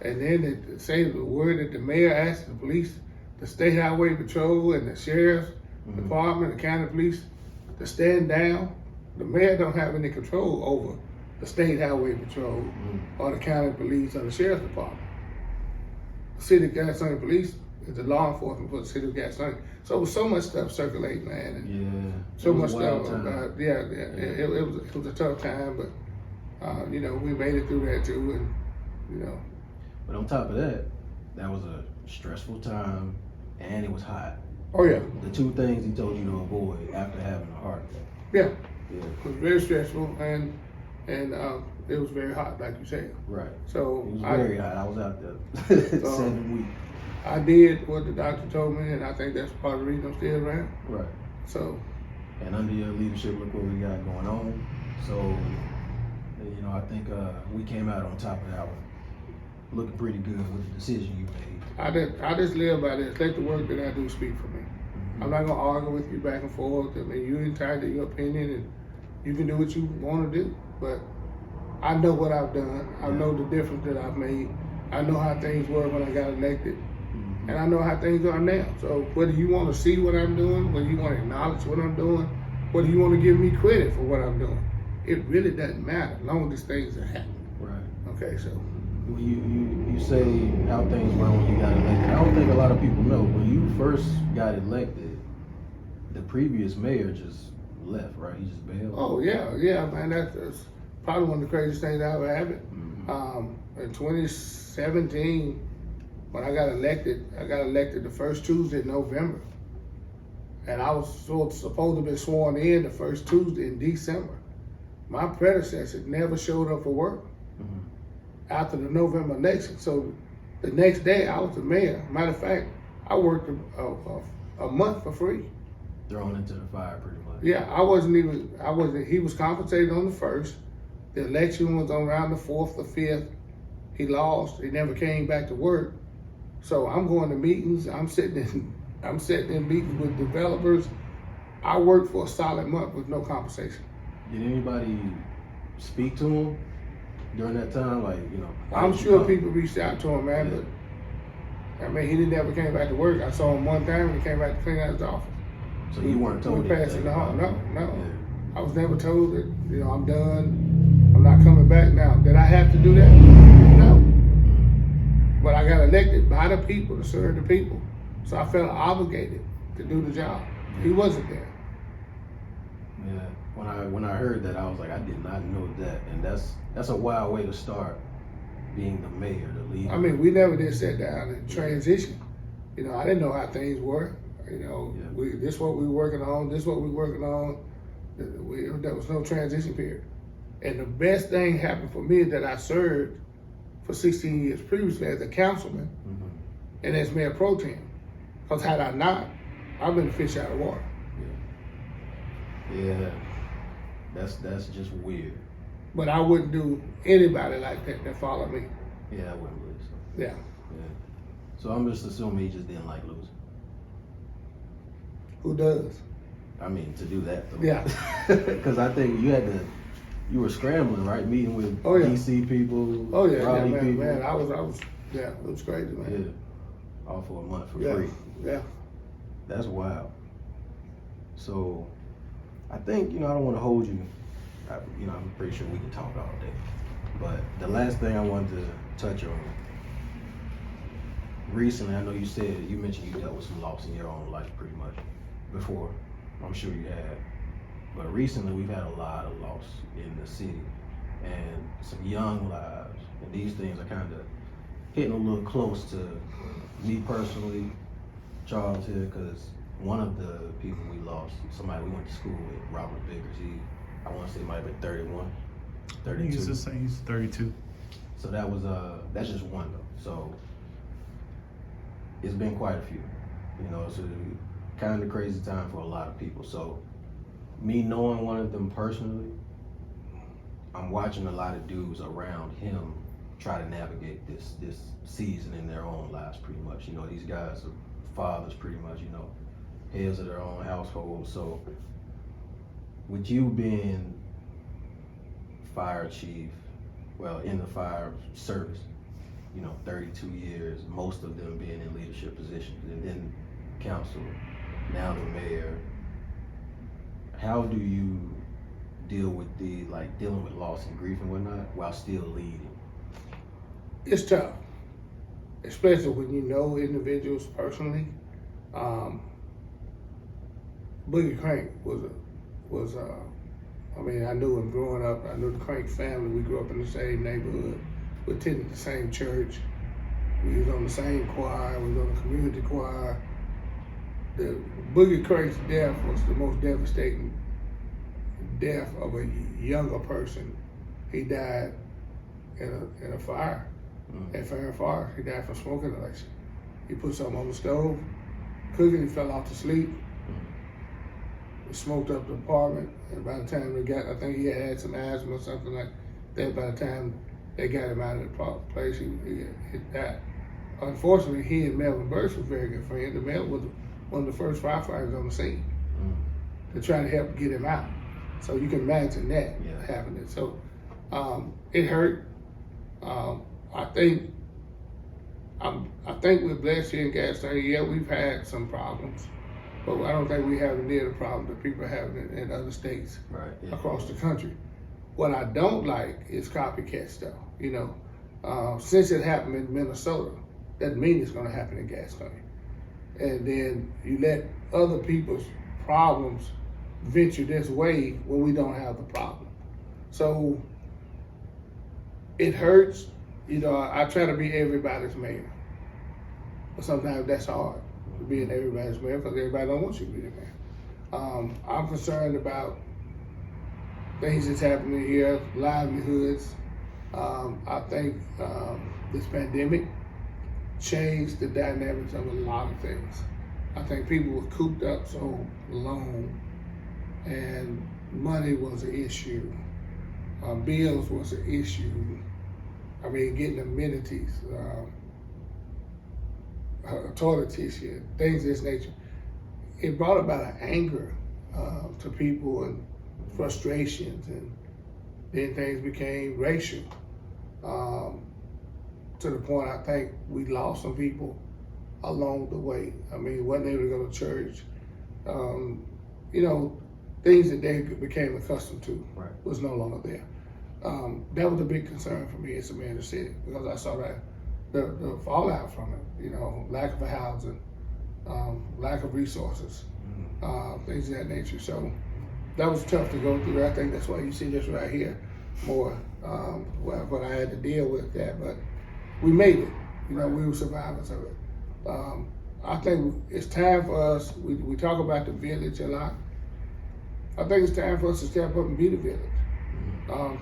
Yeah. And then they say the word that the mayor asked the police, the state highway patrol and the sheriff's department, the county police, to stand down. The mayor don't have any control over the state highway patrol or the county police or the sheriff's department. The city of Gastonia police is the law enforcement for the city of Gastonia. So there was so much stuff circulating, man. And Yeah. so It much was a wild stuff. time. It was a tough time, but you know, we made it through that too, and you know. But on top of that, that was a stressful time, and it was hot. Oh yeah, The two things he told you to avoid after having a heart attack. yeah. Yeah. It was very stressful, and and it was very hot, like you said. Right. So It was very hot. I was out there 7 weeks. I did what the doctor told me, and I think that's part of the reason I'm still around. Right. So, And under your leadership, look what we got going on. So, you know, I think we came out on top of that one, looking pretty good with the decision you made. I just live by this. Let the work that I do speak for me. I'm not gonna argue with you back and forth. I mean, you're entitled to your opinion, and you can do what you want to do. But I know what I've done. I know the difference that I've made. I know how things were when I got elected, and I know how things are now. So whether you want to see what I'm doing, whether you want to acknowledge what I'm doing, whether you want to give me credit for what I'm doing, it really doesn't matter as long as these things are happening. Right. Okay, so. You say how things were when you got elected. I don't think a lot of people know. When you first got elected, the previous mayor just left, right? He just bailed. Oh yeah, man. That's probably one of the craziest things I ever happened. In 2017, when I got elected the first Tuesday in November, and I was supposed to be sworn in the first Tuesday in December. My predecessor never showed up for work after the November election. So the next day I was the mayor. Matter of fact, I worked a month for free. Thrown into the fire pretty much. Yeah, he was compensated on the 1st. The election was on around the 4th or 5th. He lost. He never came back to work. So I'm going to meetings. I'm sitting in meetings with developers. I worked for a solid month with no compensation. Did anybody speak to him during that time? Like, you know, I'm sure people reached out to him, man, but I mean, he didn't ever came back to work. I saw him one time when he came back to clean out his office. So you weren't told We passed anything in the hall. about No. Yeah. I was never told that, you know, I'm done. I'm not coming back now. Did I have to do that? No. But I got elected by the people to serve the people. So I felt obligated to do the job. He wasn't there. Yeah. When I heard that, I was like, I did not know that, and that's a wild way to start being the mayor, the leader. I mean, we never did sit down and transition. You know, I didn't know how things were. You know, this what we working on. This what we working on. There was no transition period. And the best thing happened for me is that I served for 16 years previously as a councilman and as mayor pro tem. Because had I not, I've been a fish out of water. Yeah, that's just weird. But I wouldn't do anybody like that follow me. Yeah, I wouldn't believe so. Yeah. So I'm just assuming he just didn't like losing. Who does? I mean, to do that though. Yeah. Because I think you were scrambling, right? Meeting with DC people, Raleigh people. Man, I was, yeah, it was crazy, man. Yeah, all for a month for free. Yeah. That's wild. So, I think, I don't want to hold you. I'm pretty sure we can talk all day. But the last thing I wanted to touch on, recently, I know you mentioned you dealt with some loss in your own life pretty much before. I'm sure you had. But recently, we've had a lot of loss in the city and some young lives. And these things are kind of hitting a little close to me personally, Charles here, because one of the people we lost, somebody we went to school with, Robert Biggers, I want to say he might have been 31, 32. He's the same, he's 32. So that's just one though. So it's been quite a few. It's a kind of crazy time for a lot of people. So me knowing one of them personally, I'm watching a lot of dudes around him try to navigate this season in their own lives pretty much. These guys are fathers pretty much, heads of their own household. So with you being fire chief, well, in the fire service, 32 years, most of them being in leadership positions, and then council, now the mayor, how do you deal with dealing with loss and grief and whatnot while still leading? It's tough, especially when you know individuals personally. Boogie Crank was I knew him growing up. I knew the Crank family. We grew up in the same neighborhood. We attended the same church. We was on the same choir. We was on the community choir. The Boogie Crank's death was the most devastating death of a younger person He died in a fire at Farron Forest. He died from smoke inhalation. He put something on the stove, cooking, he fell off to sleep. He smoked up the apartment, and by the time they got, I think he had some asthma or something like that. By the time they got him out of the place, he died. Unfortunately, he and Melvin Burks were very good friends. And Melvin was one of the first firefighters on the scene to try to help get him out. So you can imagine that happening. So it hurt. I think we're blessed here in Gastonia. Yeah, we've had some problems, but I don't think we have near the problem that people have in other states across the country. What I don't like is copycat stuff. You know, since it happened in Minnesota, doesn't mean it's going to happen in Gastonia. And then you let other people's problems venture this way when we don't have the problem. So it hurts. You know, I try to be everybody's mayor, but sometimes that's hard to be everybody's mayor because everybody don't want you to be the mayor. I'm concerned about things that's happening here, livelihoods. I think this pandemic changed the dynamics of a lot of things. I think people were cooped up so long, and money was an issue. Bills was an issue. I mean, getting amenities, toilet tissue, things of this nature. It brought about an anger to people and frustrations, and then things became racial. To the point I think we lost some people along the way. I mean, wasn't able to go to church. You know, things that they became accustomed to was no longer there. That was a big concern for me as a mayor of the city because I saw that the fallout from it. You know, lack of housing, lack of resources, things of that nature. So that was tough to go through. I think that's why you see this right here more. What I had to deal with that, but we made it. You know, we were survivors of it. I think it's time for us. We talk about the village a lot. I think it's time for us to step up and be the village.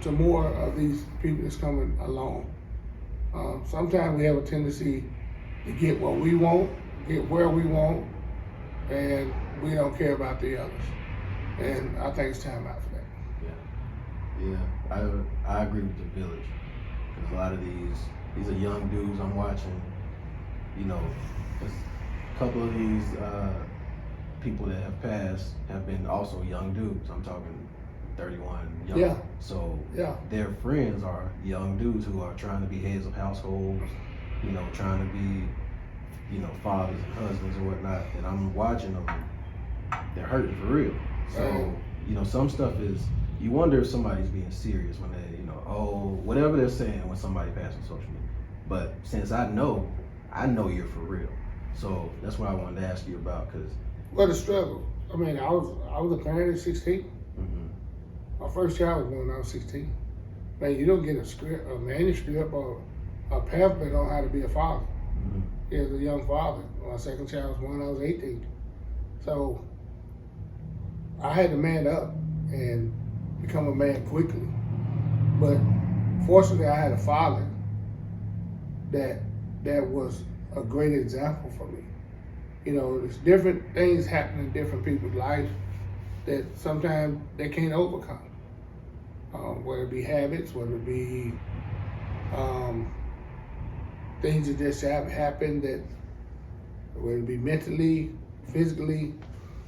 To more of these people that's coming along. Sometimes we have a tendency to get what we want, get where we want, and we don't care about the others. And I think it's time out for that. Yeah, I agree with the village. Because a lot of these are young dudes I'm watching. You know, a couple of these people that have passed have been also young dudes. I'm talking 31 young. Yeah. So yeah, their friends are young dudes who are trying to be heads of households, you know, trying to be, you know, fathers and husbands and whatnot. And I'm watching them, they're hurting for real. So, you know, some stuff is, you wonder if somebody's being serious when they, you know, oh, whatever they're saying when somebody passes on social media. But since I know you're for real. So that's what I wanted to ask you about, because. Well, the struggle. I mean, I was a parent at 16. My first child was born when I was 16. Man, you don't get a manuscript or a pamphlet on how to be a father. As a young father. My second child was born when I was 18. So I had to man up and become a man quickly. But fortunately, I had a father that was a great example for me. You know, there's different things happening in different people's lives that sometimes they can't overcome. Whether it be habits, whether it be things that just have happened, that whether it be mentally, physically,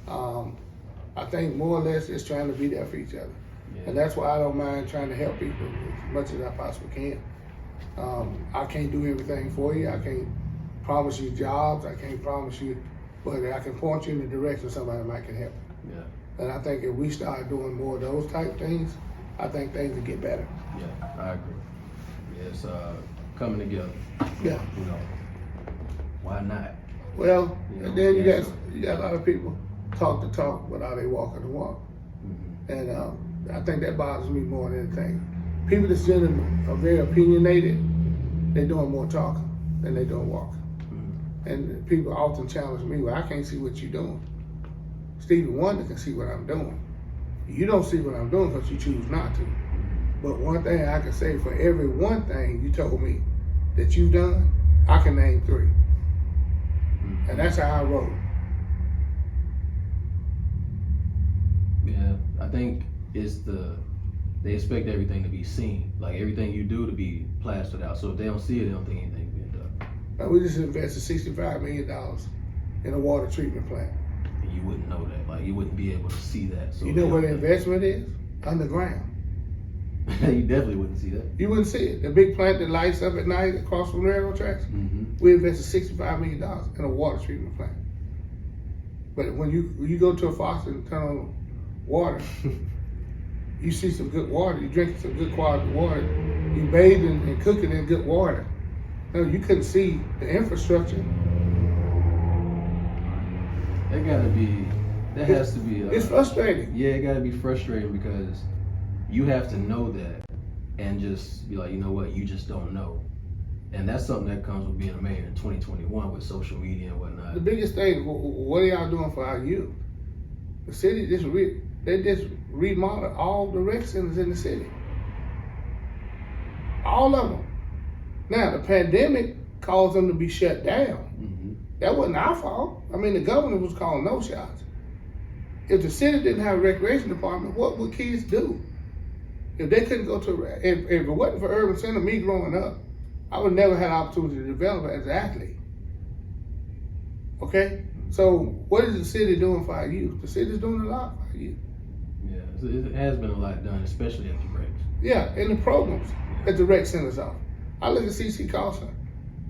I think more or less it's trying to be there for each other. Yeah. And that's why I don't mind trying to help people as much as I possibly can. I can't do everything for you. I can't promise you jobs. I can't promise you, but I can point you in the direction of somebody that can help you. Yeah. And I think if we start doing more of those type things, I think things will get better. Yeah, I agree. Yeah, it's coming together. Yeah. You know, why not? Well, You know, and then you got a lot of people talk the talk, but are they walking the walk? And I think that bothers me more than anything. People that's are very opinionated, they're doing more talking than they're doing walking. And people often challenge me, well, I can't see what you're doing. Stevie Wonder can see what I'm doing. You don't see what I'm doing because you choose not to. But one thing I can say, for every one thing you told me that you've done, I can name 3. And that's how I roll. Yeah, I think it's they expect everything to be seen, like everything you do to be plastered out. So if they don't see it, they don't think anything's being done. Now, we just invested $65 million in a water treatment plant. And you wouldn't know that, like you wouldn't be able to see that. So You know where the investment is? Underground. you definitely wouldn't see that. You wouldn't see it. The big plant that lights up at night across from railroad tracks. Mm-hmm. We invested $65 million in a water treatment plant. But when you go to a faucet and turn on water, you see some good water. You drink some good quality water. You bathing and cooking in good water. No, you couldn't see the infrastructure. That has to be. It's frustrating. Yeah, it gotta be frustrating because you have to know that and just be like, you know what, you just don't know. And that's something that comes with being a mayor in 2021 with social media and whatnot. The biggest thing, what are y'all doing for our youth? The city they just remodeled all the rec centers in the city. All of them. Now, the pandemic caused them to be shut down. Mm-hmm. That wasn't our fault. I mean, the governor was calling no shots. If the city didn't have a recreation department, what would kids do? If they couldn't go to, if it wasn't for urban center, me growing up, I would never had an opportunity to develop as an athlete. Okay? So what is the city doing for our youth? The city's doing a lot for our youth. Yeah, it has been a lot done, especially at the recs. Yeah, and the programs at the rec centers are. I look at CC Carson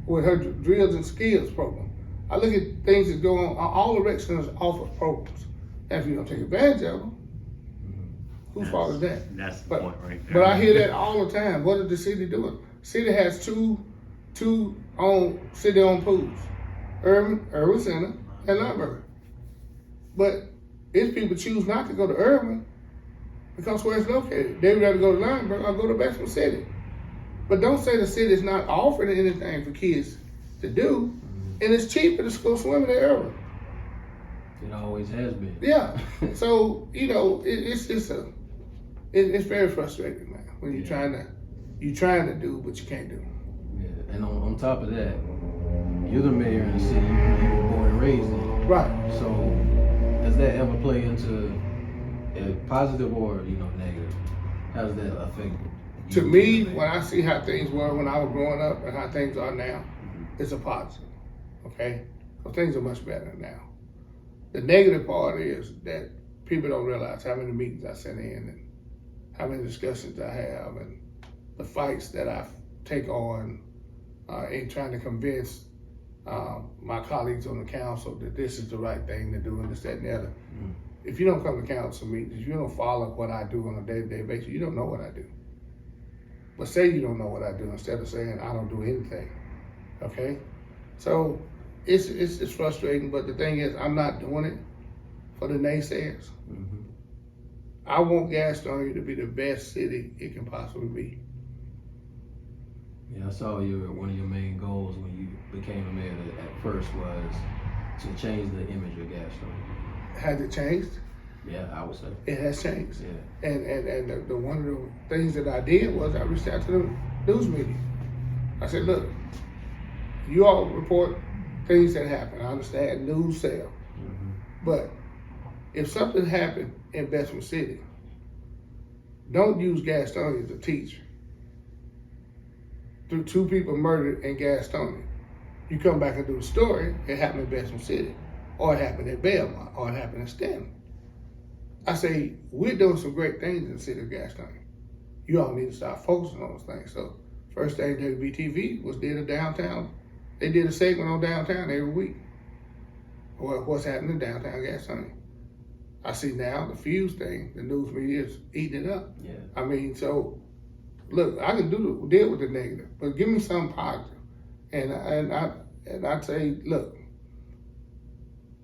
with her drills and skills program. I look at things that go on. All the rec centers offer programs. And if you don't take advantage of them, whose fault is that? That's the point right there. But I hear that all the time. What is the city doing? City has two city-owned pools, Urban Center and Library. But if people choose not to go to Urban because where it's located, they would rather go to Library or go to Bexar City. But don't say the city is not offering anything for kids to do, and it's cheaper to go swimming at Urban. It always has been. Yeah. So it's very frustrating, man, when you're trying to do what you can't do. Yeah, and on top of that, you're the mayor in the city you were born and raised in. Right. So does that ever play into a positive or negative? How does that affect you? To me, when I see how things were when I was growing up and how things are now, it's a positive. Okay? So things are much better now. The negative part is that people don't realize how many meetings I sit in and how many discussions I have and the fights that I take on in trying to convince my colleagues on the council that this is the right thing to do and this, that, and the other. Mm-hmm. If you don't come to council meetings, if you don't follow what I do on a day-to-day basis, you don't know what I do. But say you don't know what I do instead of saying I don't do anything. Okay? So it's frustrating, but the thing is, I'm not doing it for the naysayers. Mm-hmm. I want Gastonia to be the best city it can possibly be. Yeah, I saw one of your main goals when you became a mayor at first was to change the image of Gastonia. Has it changed? Yeah, I would say. It has changed. Yeah. And the one of the things that I did was I reached out to the news media. I said, look, you all report things that happen. I understand news sell. Mm-hmm. But if something happened in Bessemer City, don't use Gastonia as a teacher. Through 2 people murdered in Gastonia. You come back and do the story, it happened in Bessemer City, or it happened in Belmont, or it happened in Stanley. I say, we're doing some great things in the city of Gastonia. You all need to start focusing on those things. So first thing WBTV was did a downtown. They did a segment on downtown every week. What's happening in downtown Gastonia. I see now the Fuse thing, the news media is eating it up. Yeah. I mean, so look, I can deal with the negative, but give me something positive. And I'd say, look,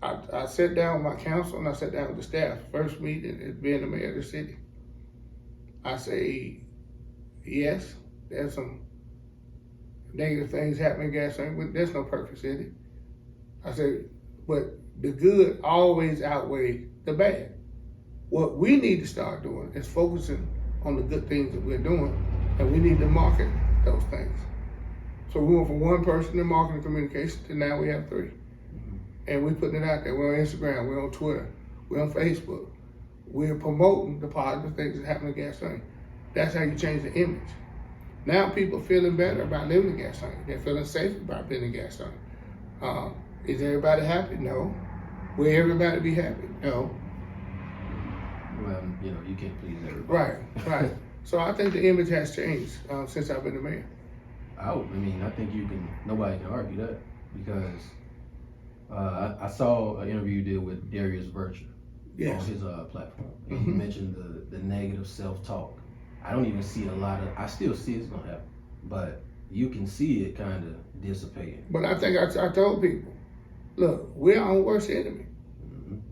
I sat down with my council and I sat down with the staff. First meeting as being the mayor of the city. I say, yes, there's some negative things happening in Gastonia, but there's no perfect city. I said, but the good always outweigh the bad. What we need to start doing is focusing on the good things that we're doing, and we need to market those things. So we went from one person in marketing communication to now we have 3. And we're putting it out there. We're on Instagram, we're on Twitter, we're on Facebook. We're promoting the positive things that happen in Gastonia. That's how you change the image. Now people are feeling better about living in Gastonia. They're feeling safe about being in Gastonia. Is everybody happy? No. Will everybody be happy? No. Well, you know, you can't please everybody. Right. So I think the image has changed since I've been the mayor. I mean, I think nobody can argue that, because I saw an interview you did with Darius Virtue Yes. on his platform. And he mentioned the negative self-talk. I don't even see I still see it's gonna happen, but you can see it kind of dissipating. But I think I told people, look, we're our worst enemy.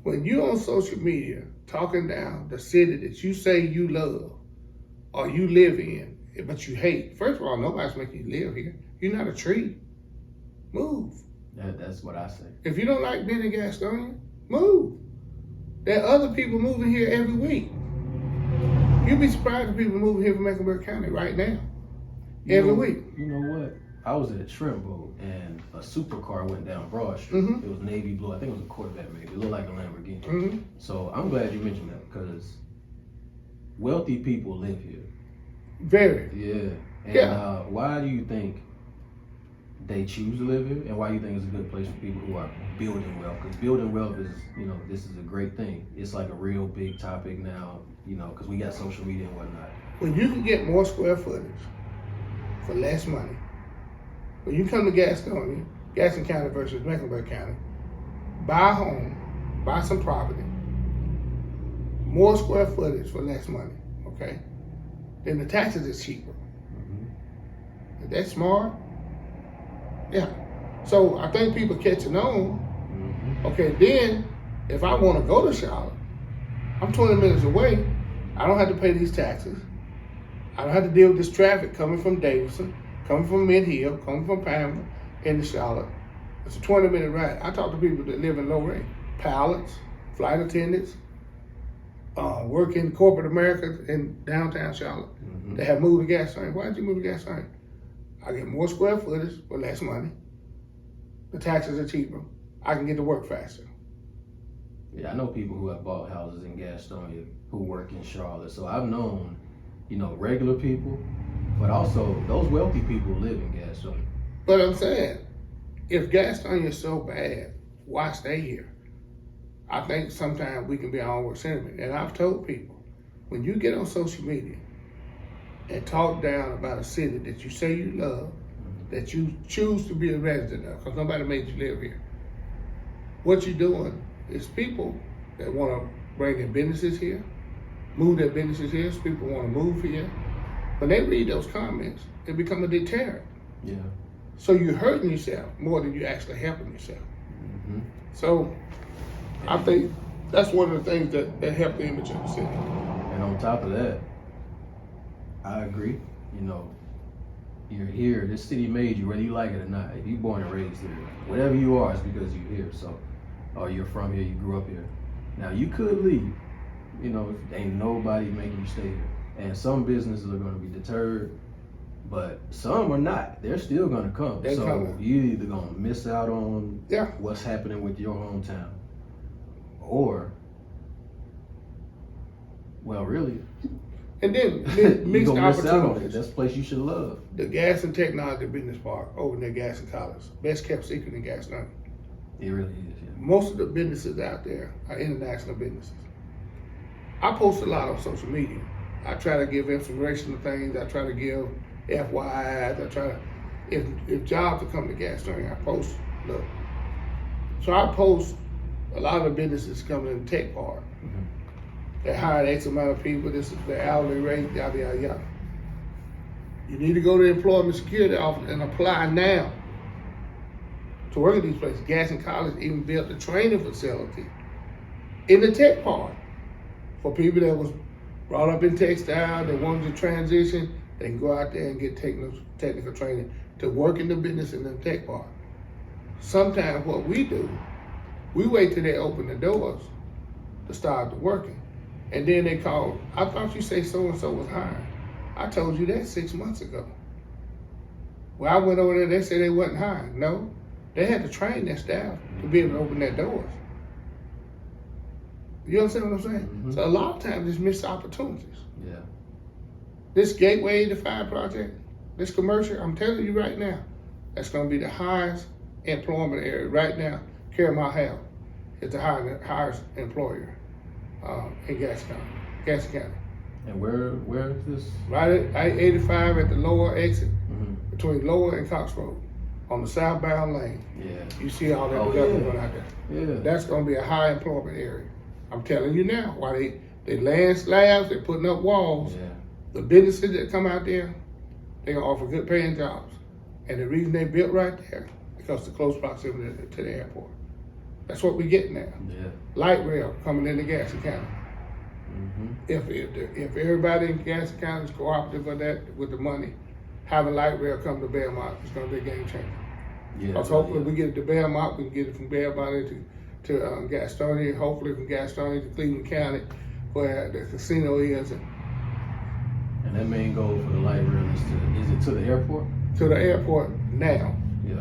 When you're on social media talking down the city that you say you love or you live in, but you hate, first of all, nobody's making you live here. You're not a tree. Move. That's what I say. If you don't like being in Gastonia, move. There are other people moving here every week. You'd be surprised if people moving here from Mecklenburg County right now, every week. You know what? I was at a shrimp boat and a supercar went down Broad Street. It was navy blue. I think it was a Corvette maybe. It looked like a Lamborghini. So I'm glad you mentioned that, because wealthy people live here. Very. Yeah. And why do you think they choose to live here, and why do you think it's a good place for people who are building wealth? Because building wealth is, you know, this is a great thing. It's like a real big topic now, you know, because we got social media and whatnot. When you can get more square footage for less money, when you come to Gastonia, Gaston County versus Mecklenburg County, buy a home, buy some property, more square footage for less money, okay? Then the taxes is cheaper. Is that smart? Yeah. So I think people catching on. Okay, then if I want to go to Charlotte, I'm 20 minutes away. I don't have to pay these taxes. I don't have to deal with this traffic coming from Davidson, coming from Mid Hill, coming from Pamela into Charlotte. It's a 20-minute ride. I talk to people that live in low rate, pilots, flight attendants, work in corporate America in downtown Charlotte. They have moved to Gastonia. Why did you move to Gastonia? I get more square footage for less money. The taxes are cheaper. I can get to work faster. Yeah, I know people who have bought houses in Gastonia who work in Charlotte. So I've known, you know, regular people, but also those wealthy people live in Gastonia. But I'm saying, if Gastonia is so bad, why stay here? I think sometimes we can be our own worst enemy. And I've told people, when you get on social media and talk down about a city that you say you love, that you choose to be a resident of, because nobody made you live here, what you're doing is people that want to bring their businesses here, move their businesses here, so people want to move here. When they read those comments, it become a deterrent. Yeah. So you're hurting yourself more than you're actually helping yourself. So I think that's one of the things that help the image of the city. And on top of that, I agree. You know, you're here. This city made you, whether you like it or not. If you're born and raised here, whatever you are, it's because you're here. So, or you're from here, you grew up here. Now you could leave. You know, ain't nobody making you stay here. And some businesses are going to be deterred, but some are not. They're still going to come. They're coming. You're either going to miss out on what's happening with your hometown, or, well, really, and then you're mixed going to miss out on it. opportunities. That's a place you should love. The Gas and Technology Business Park over near Gaston College, best kept secret in Gastonia. It really is, yeah. Most of the businesses out there are international businesses. I post a lot on social media. I try to give inspirational things. I try to give FYIs. I try to, if jobs are coming to Gastonia, I post, look. So I post a lot of the businesses coming in the tech park. They hired X amount of people. This is the hourly rate, yada, yada, yada. You need to go to the Employment Security Office and apply now to work at these places. Gaston College even built a training facility in the tech park for people that was brought up in textile, that wanted to transition. They can go out there and get technical training to work in the business in the tech park. Sometimes what we do, we wait till they open the doors to start working. And then they called, I thought you say so-and-so was hired. I told you that 6 months ago. Well, I went over there, they said they wasn't hired. No, they had to train their staff to be able to open their doors. You understand what I'm saying? Mm-hmm. So a lot of times there's missed opportunities. Yeah. This Gateway 85 project, this commercial, I'm telling you right now, that's gonna be the highest employment area right now. Caramel Health is the highest employer in Gastonia County. And where is this? Right at I-85 at the lower exit, Mm-hmm. between Lower and Cox Road, on the southbound lane. Yeah. You see all that Oh, development yeah. going out there. Yeah. That's gonna be a high employment area. I'm telling you now, why they laying slabs, they're putting up walls. Yeah. The businesses that come out there, they gonna offer good paying jobs. And the reason they built right there, because of the close proximity to the airport. That's what we get now. Yeah. Light rail coming into Gaston County. Mm-hmm. If everybody in Gaston County is cooperative with that, with the money, having light rail come to Belmont, it's gonna be a game changer. Yeah. Because hopefully we get it to Belmont, we can get it from Belmont to Gastonia, hopefully from Gastonia to Cleveland County, where the casino is, and And that main goal for the light rail is it to the airport? to the airport now, Yeah.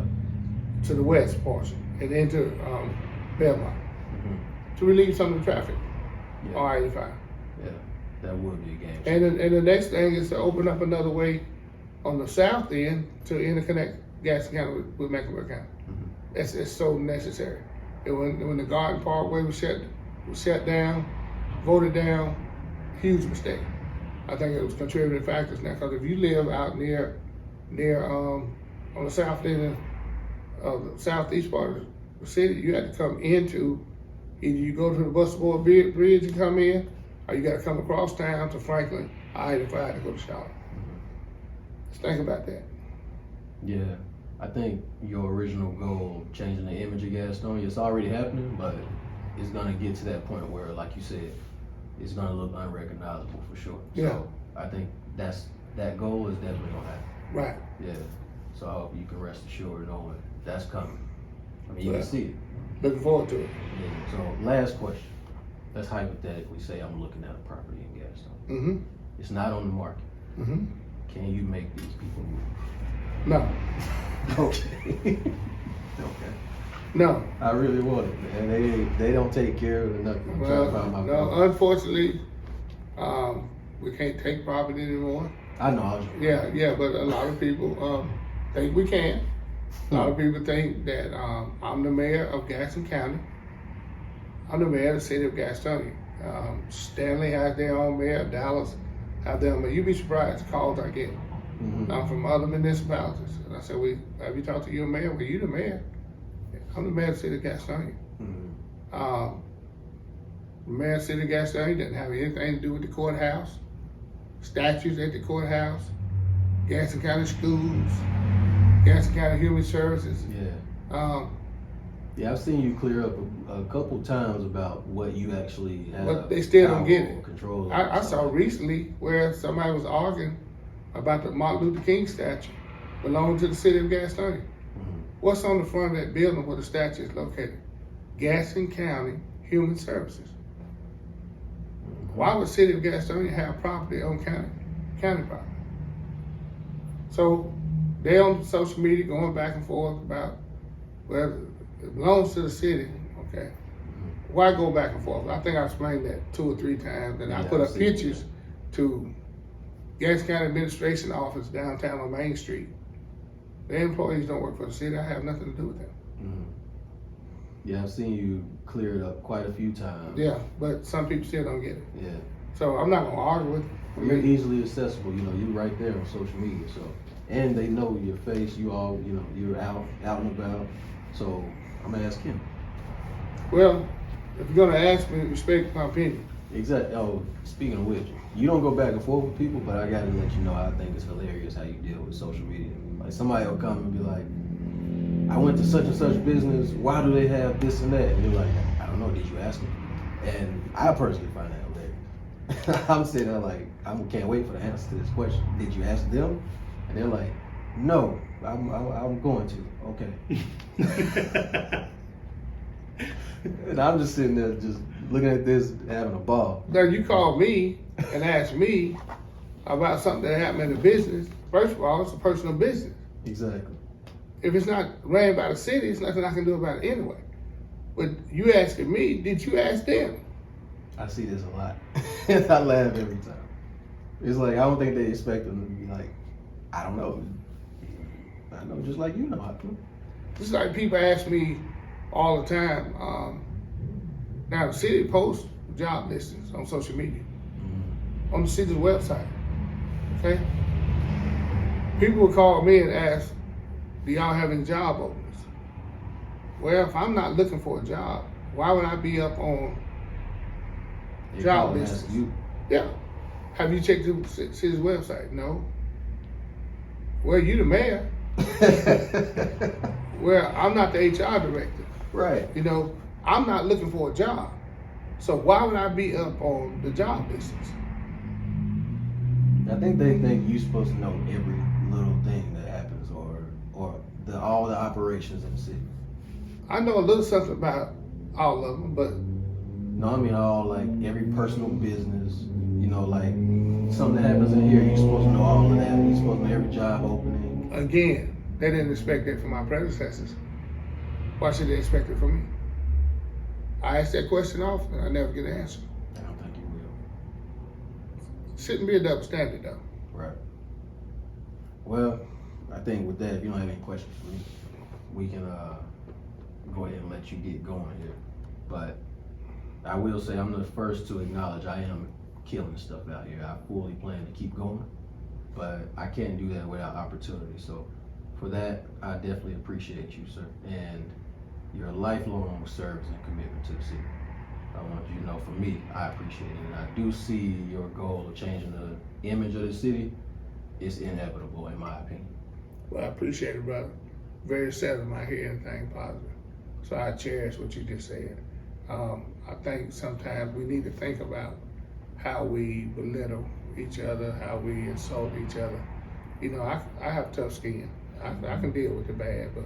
to the west portion, and then to Belmont, Mm-hmm. to relieve some of the traffic Yeah. on I-85. Yeah. That would be a game changer. And the next thing is to open up another way on the south end to interconnect Gaston County with Mecklenburg County. Mm-hmm. It's so necessary. And when the Garden Parkway was shut down, voted down, huge mistake. I think it was contributing factors now, because if you live out near on the south end of the southeast part of the city, you have to come into, either you go to the Bustable Bridge and come in, or you got to come across town to Franklin, I-85 to go to Charlotte. Let's think about that. Yeah. I think your original goal, changing the image of Gastonia, it's already happening, but it's gonna get to that point where, like you said, it's gonna look unrecognizable for sure. Yeah. So I think that goal is definitely gonna happen. Right. Yeah. So I hope you can rest assured knowing that's coming. I mean, you Yeah. can see it. Looking forward to it. Yeah. So last question. Let's hypothetically say I'm looking at a property in Gastonia. Mm-hmm. It's not on the market. Mm-hmm. Can you make these people move? No. Okay. Okay. No. I really want it, man. They don't take care of it or nothing. I'm trying to find my No, problem. unfortunately, we can't take property anymore. I know. I was, Yeah, but a lot of people think we can. A lot of people think that I'm the mayor of Gaston County. I'm the mayor of the city of Gastonia. Stanley has their own mayor, Dallas have their own mayor. You'd be surprised the calls I get. Mhm. From other municipalities. And I said, have you talked to your mayor? Well, you the mayor. I'm the mayor of the city of Gastonia. Mhm. The mayor of the city of Gastonia didn't have anything to do with the courthouse, statues at the courthouse, Gaston County schools, Gaston County Human Services. Yeah. Yeah, I've seen you clear up a couple times about what you actually have. But they still don't power get or it. Control. I saw recently where somebody was arguing about the Martin Luther King statue belonging to the city of Gastonia. Mhm. What's on the front of that building where the statue is located? Gaston County Human Services. Why would the city of Gastonia have property on county property? So they on social media going back and forth about, well, it belongs to the city, okay. Why go back and forth? I think I explained that 2 or 3 times, and I Yeah, put I've up seen it. pictures to Gaston County Administration Office downtown on Main Street. Their employees don't work for the city. I have nothing to do with them. Mhm. Yeah, I've seen you clear it up quite a few times. Yeah, but some people still don't get it. Yeah. So I'm not gonna argue with Well, you're easily accessible. You know, you're right there on social media. So, and they know your face. You all, you know, you're out and about. So I'm gonna ask him. Well, if you're gonna ask me, respect my opinion. Exactly. Oh, speaking of which, you don't go back and forth with people, but I gotta let you know I think it's hilarious how you deal with social media. Like somebody will come and be like, I went to such and such business, why do they have this and that? And you're like, I don't know, did you ask them? And I personally find that hilarious. I'm sitting there like, I can't wait for the answer to this question. Did you ask them? And they're like, no, I'm going to. Okay. And I'm just sitting there just looking at this, having a ball. Now you called me and asked me about something that happened in the business. First of all, it's a personal business. Exactly. If it's not ran by the city, it's nothing I can do about it anyway. But you asking me, did you ask them? I see this a lot. And I laugh every time. It's like, I don't think they expect them to be like, I don't know. I know just like you know how to. It's like people ask me all the time. Now the city posts job listings on social media, on the city's website. Okay. People will call me and ask, "Do y'all have any job openings?" Well, if I'm not looking for a job, why would I be up on They job call and ask listings? you. Yeah. Have you checked the city's website? No. Well, you the mayor. Well, I'm not the HR director. Right. You know, I'm not looking for a job. So why would I be up on the job listings? I think they think you're supposed to know every little thing that happens or all the operations in the city. I know a little something about all of them, but No, I mean all like every personal business, you know, like something that happens in here, you're supposed to know all of that. You're supposed to know every job opening. again, they didn't expect that from my predecessors. Why should they expect it from me? I ask that question often, I never get an answer. I don't think you will. Shouldn't be a double standard though. Right. Well, I think with that, if you don't have any questions for me, we can go ahead and let you get going here. But I will say I'm the first to acknowledge I am killing stuff out here. I fully plan to keep going, but I can't do that without opportunity. So for that, I definitely appreciate you, sir, and your lifelong service and commitment to the city. I want you to know, for me, I appreciate it, and I do see your goal of changing the image of the city. It's inevitable, in my opinion. Well, I appreciate it, brother. Very seldom I hear anything positive. So I cherish what you just said. I think sometimes we need to think about how we belittle each other, how we insult each other. You know, I have tough skin. I can deal with the bad, but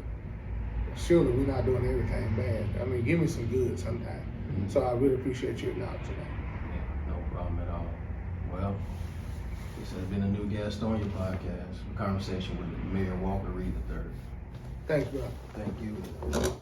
surely we're not doing everything bad. I mean, give me some good sometime. So I really appreciate you acknowledging that. Yeah, no problem at all. Well, this has been a new Gastonia podcast, a conversation with Mayor Walker Reid III. Thanks, brother. Thank you.